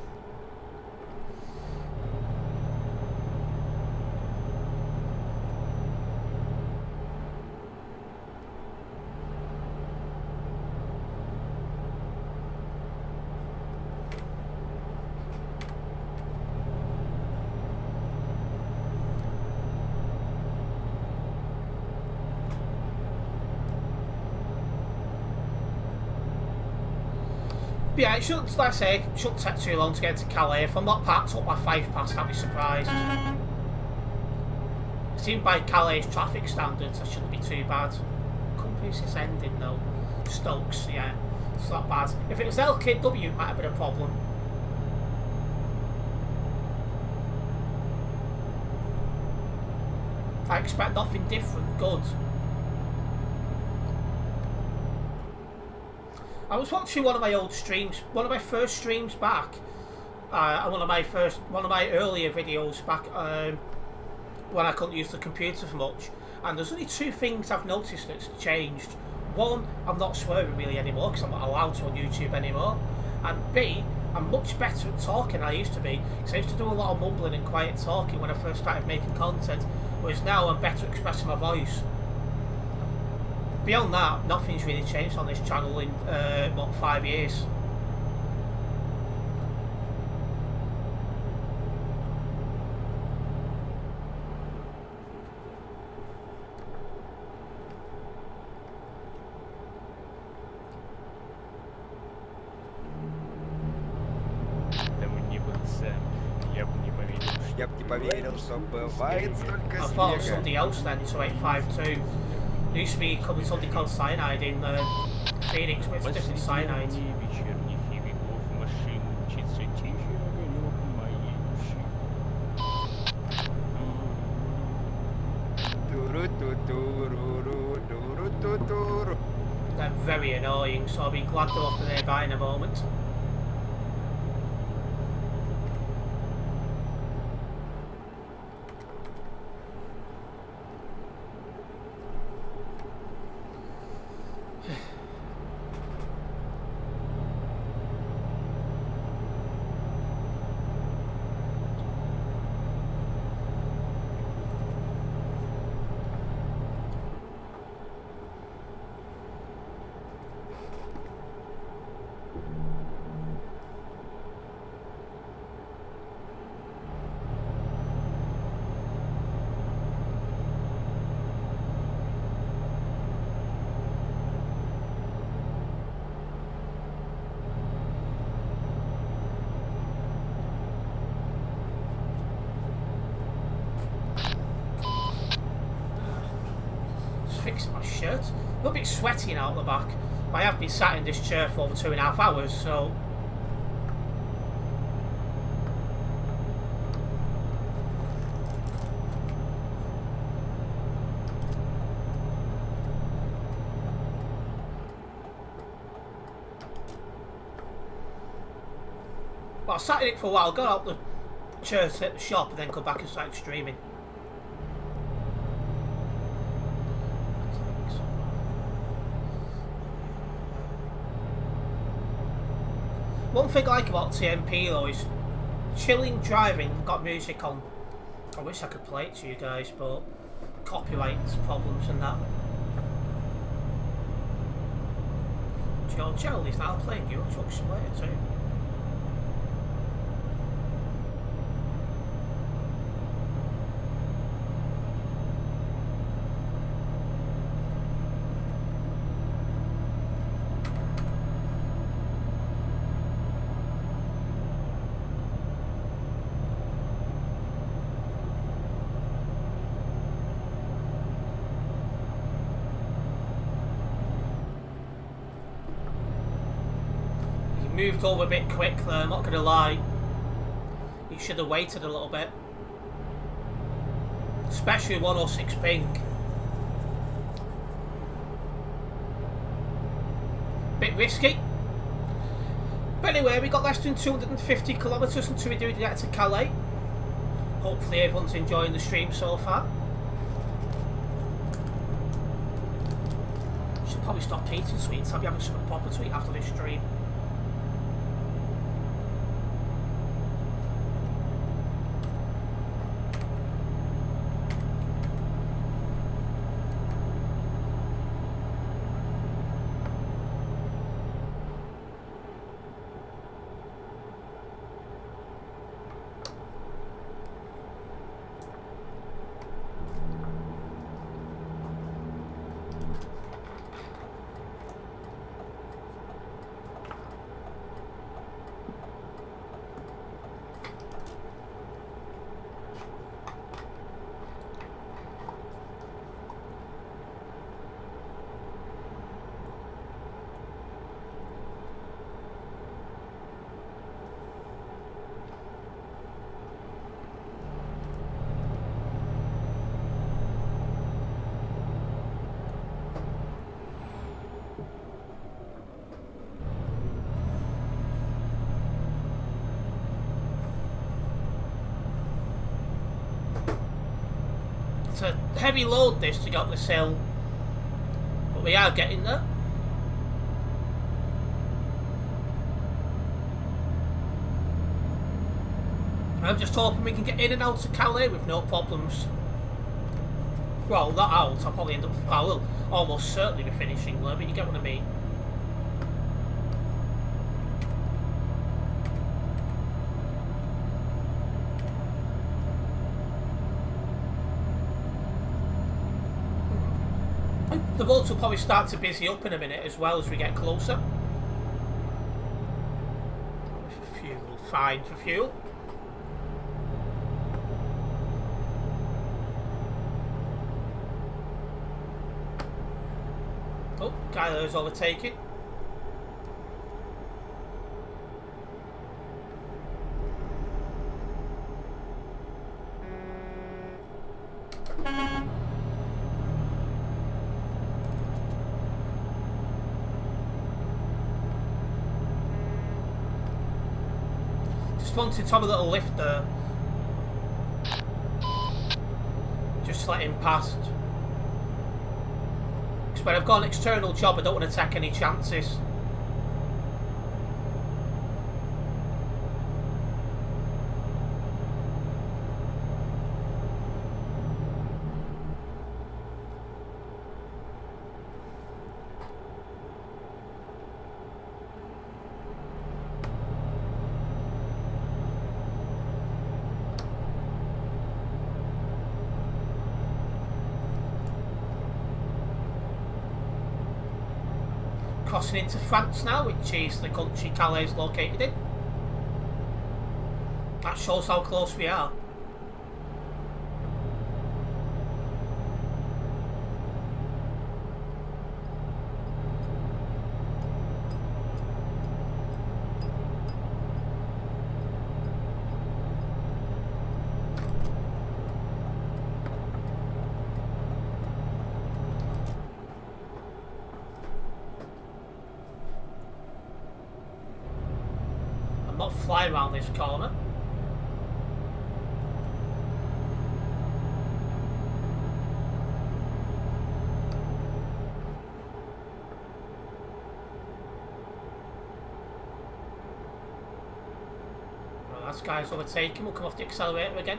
A: Yeah, it shouldn't, like I say, it shouldn't take too long to get to Calais. If I'm not parked up by 5 past, I'll be surprised. Seen by Calais traffic standards, that shouldn't be too bad. Company's is ending though. Stokes, yeah, it's not bad. If it was LKW, it might have been a problem. I expect nothing different. Good. I was watching one of my old streams, one of my first streams back, and one of my earlier videos back when I couldn't use the computer for much. And there's only two things I've noticed that's changed. One, I'm not swearing really anymore because I'm not allowed to on YouTube anymore. And B, I'm much better at talking than I used to be. Because I used to do a lot of mumbling and quiet talking when I first started making content. Whereas now I'm better at expressing my voice. Beyond that, nothing's really changed on this channel in, 5 years.
F: Я бы не поверил, что бывает столько
A: I thought of
F: снега.
A: somebody else then, 2852. There used to be something called cyanide in Phoenix, but it's a different cyanide.
G: Вечерних веков машин учится тише огонек моей души.
F: Туру-ту-туру-ру-туру-ту-туру.
A: They're very annoying, so I'll be glad they're off nearby in a moment. Fixing my shirt. A little bit sweaty out the back. I have been sat in this chair for over 2.5 hours, so. Well, I sat in it for a while, got out the chair to hit the shop, and then come back and started streaming. One thing I like about TMP though is chilling driving, got music on. I wish I could play it to you guys, but copyright problems and that. Gerald is now playing Euro Truck Simulator too. Moved over a bit quick there, I'm not gonna lie. You should have waited a little bit. Especially 106 ping. Bit risky. But anyway, we got less than 250 kilometres until we do get to Calais. Hopefully everyone's enjoying the stream so far. Should probably stop eating sweets. I'll be having something proper to eat after this stream. It's a heavy load this to get up this hill, but we are getting there. I'm just hoping we can get in and out of Calais with no problems. Well, not out, I'll probably end up... I will almost certainly be finishing there, but you get what I mean. The roads will probably start to busy up in a minute as well as we get closer. Fuel, fine for fuel. Oh, guy there's overtaking. Just wanted to have a little lift there. Just let him past. Because when I've got an external job, I don't want to take any chances. Crossing into France now, which is the country Calais is located in. That shows how close we are. Not fly around this corner. Well, that guy's overtaking. We'll come off the accelerator again.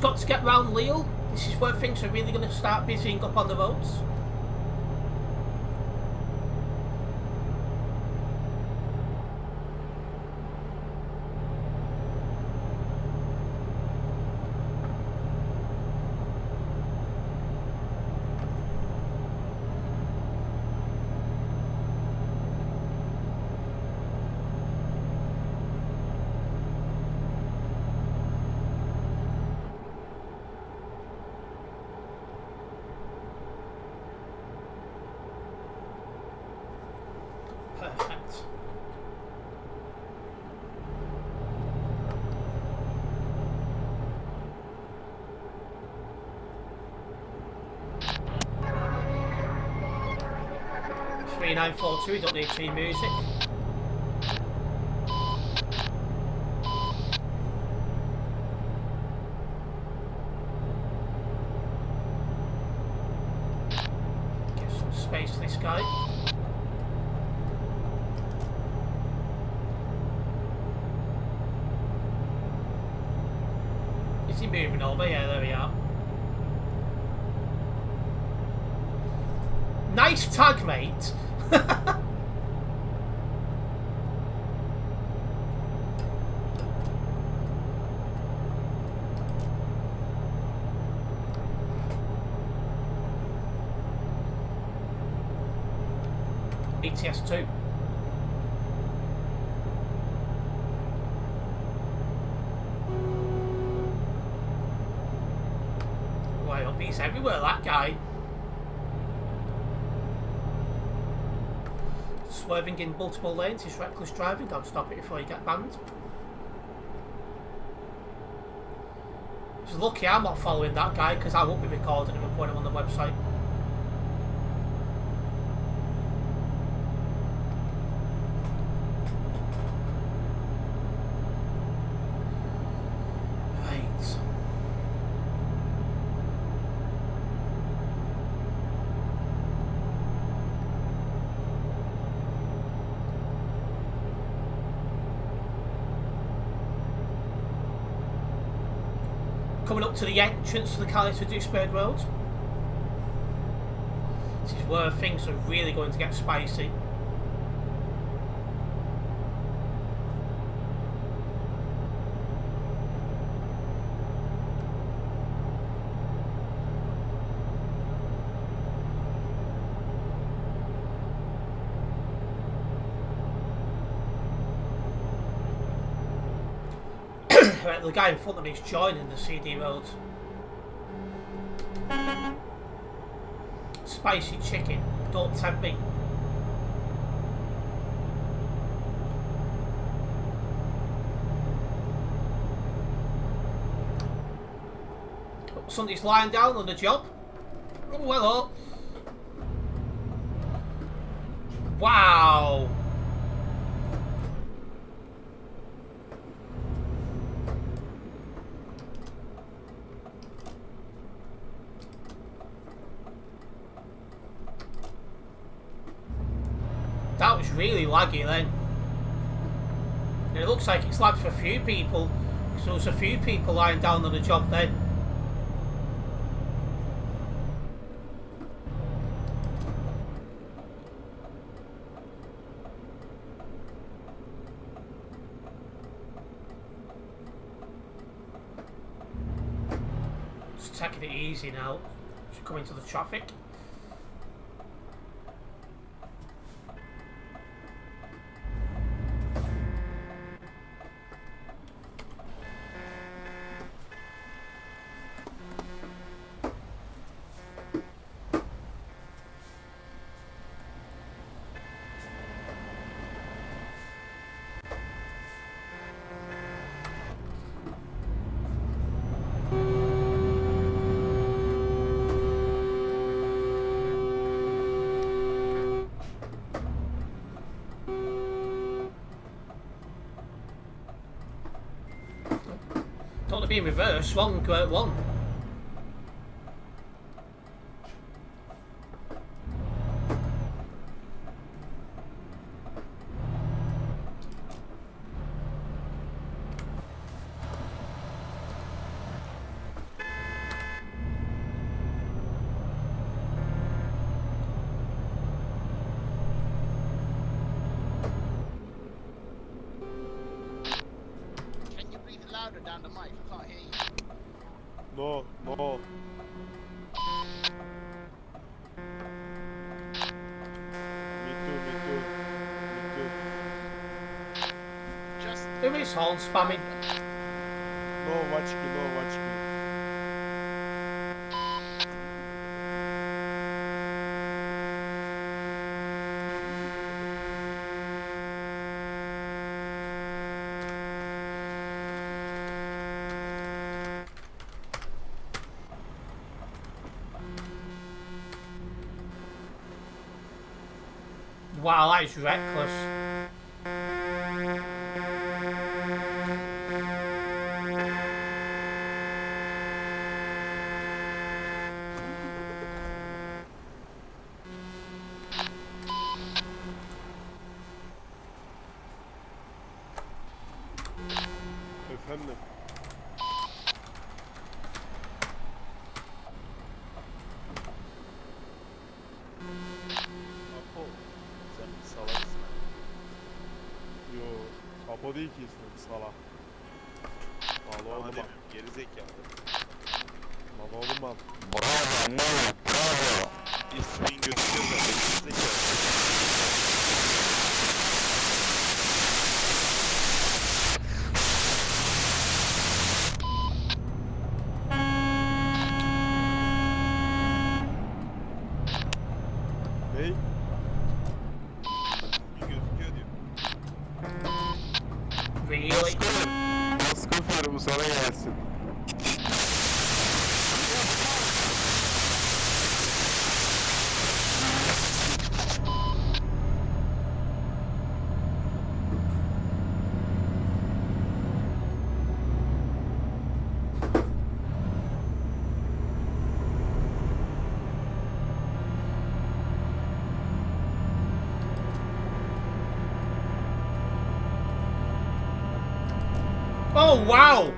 A: Got to get round Lille. This is where things are really going to start busying up on the roads. Perfect. Three 942, we don't need team music. Give some space to this guy. Is he moving over? Yeah, there we are. Nice tag, mate. ETS2. Well, he's everywhere, that guy. Swerving in multiple lanes is reckless driving. Don't stop it before you get banned. It's lucky I'm not following that guy because I won't be recording him and putting him on the website. Right. Coming up to the entrance to the Calais Dewsbury Road. This is where things are really going to get spicy. Right, the guy in front of me is joining the CD road. Spicy chicken, don't tempt me. Somebody's lying down on the job. Oh, hello. Wow. That was really laggy then. And it looks like it's lagged for a few people. So there's a few people lying down on the job then. Just taking it easy now. Just coming to the traffic. Don't want to be in reverse, wrong one.
H: Can you breathe louder down the mic? I can't hear you.
B: No. Me too.
H: Just
A: Who is horn spamming?
B: No, watch me.
A: Wow, that is reckless.
B: Efendim. Apo.
I: Sen bir salaksın.
B: Yo. Apo değil ki ismi. Salak. Mal
I: Bana
B: oğlum al.
I: demiyorum, geri zekalı.
B: Mal oğlum al.
I: Bravo, bravo. İsmin gözüküyor da geri zekalı.
B: Ney?
I: İsmin gözüküyor diyor.
A: Really?
D: Baskı bu sana gelsin.
A: Oh, wow!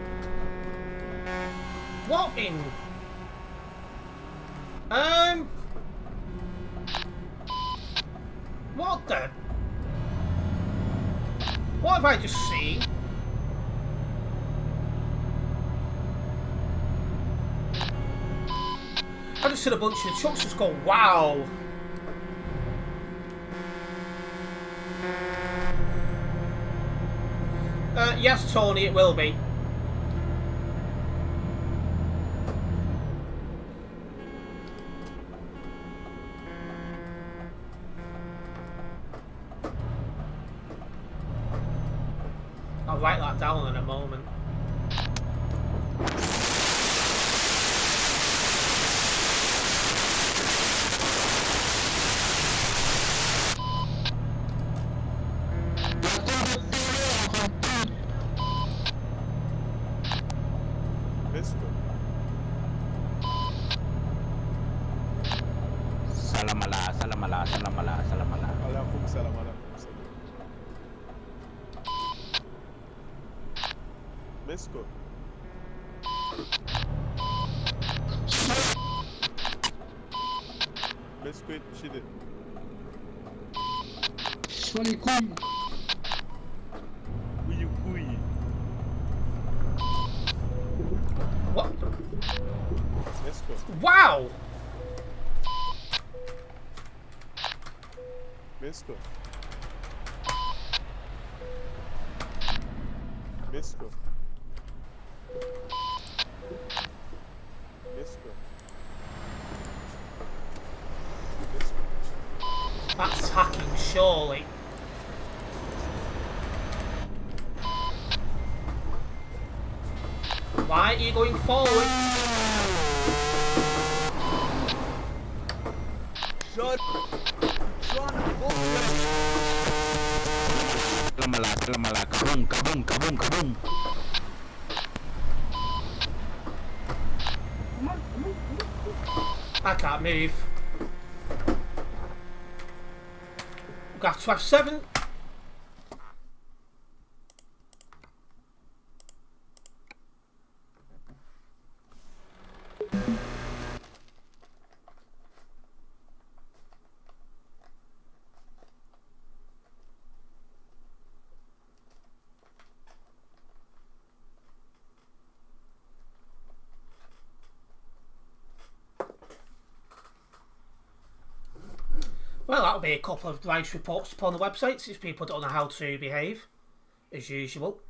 A: What in... What the... What have I just seen? I just seen a bunch of trucks just go, wow! Yes, Tony, it will be. I'll write that down in a moment.
B: Let's go.
G: Salamala, salamala, salamala, salamala.
B: Aleyküm selam, aleyküm selam. Let's go. Let's go 77. Uyu kuyu.
A: What?
B: Let's go.
A: Wow!
B: Let's go. Let's go. Let's go. Let's go.
A: That's hacking, surely. Why are you going forward?
G: Salamala, salamala, kaboom, kaboom, kaboom, kaboom.
A: I can't move. Got to have 7. Well, that'll be a couple of race reports upon the websites if people don't know how to behave, as usual.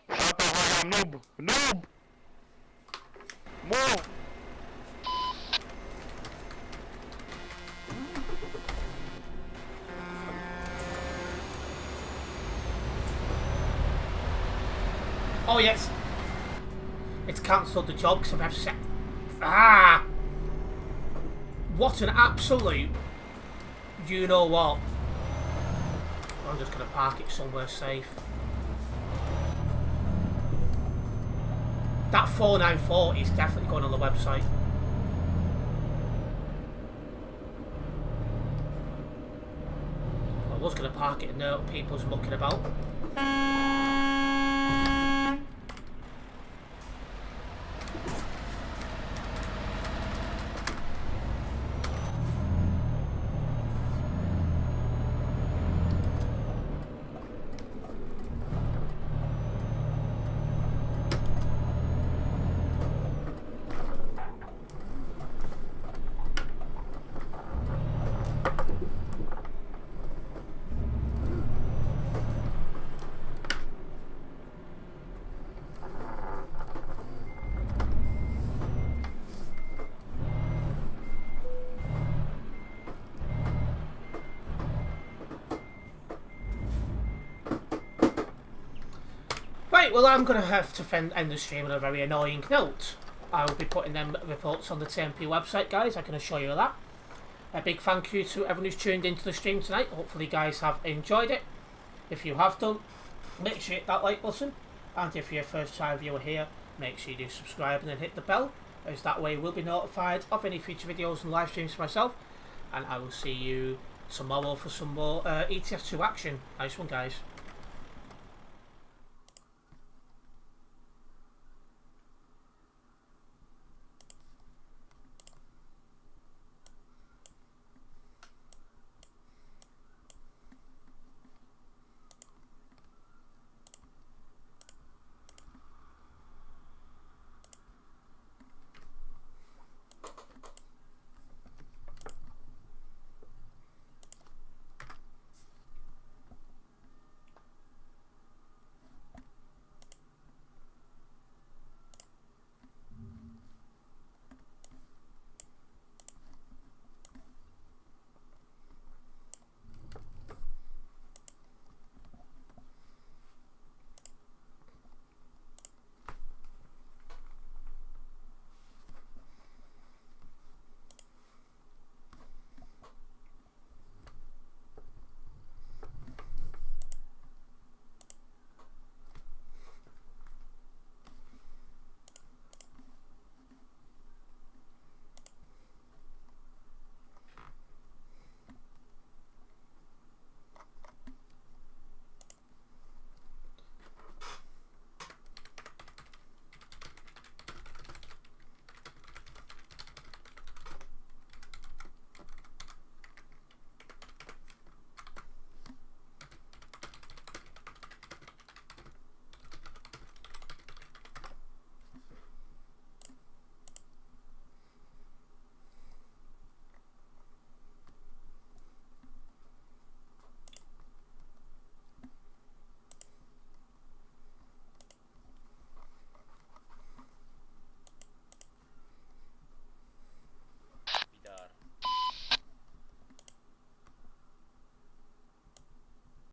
B: Noob! Noob! Move!
A: Oh yes, it's cancelled the job because I've set. Ah! What an absolute. You know what? I'm just going to park it somewhere safe. That 494 is definitely going on the website. I was going to park it and know people's mucking about. Right, well I'm going to have to end the stream on a very annoying note. I will be putting them reports on the TMP website, guys, I can assure you of that. A big thank you to everyone who's tuned into the stream tonight. Hopefully you guys have enjoyed it. If you have done, make sure you hit that like button. And if you're a first time viewer here, make sure you do subscribe and then hit the bell, as that way we'll be notified of any future videos and live streams for myself. And I will see you tomorrow for some more ETS2 action. Nice one, guys.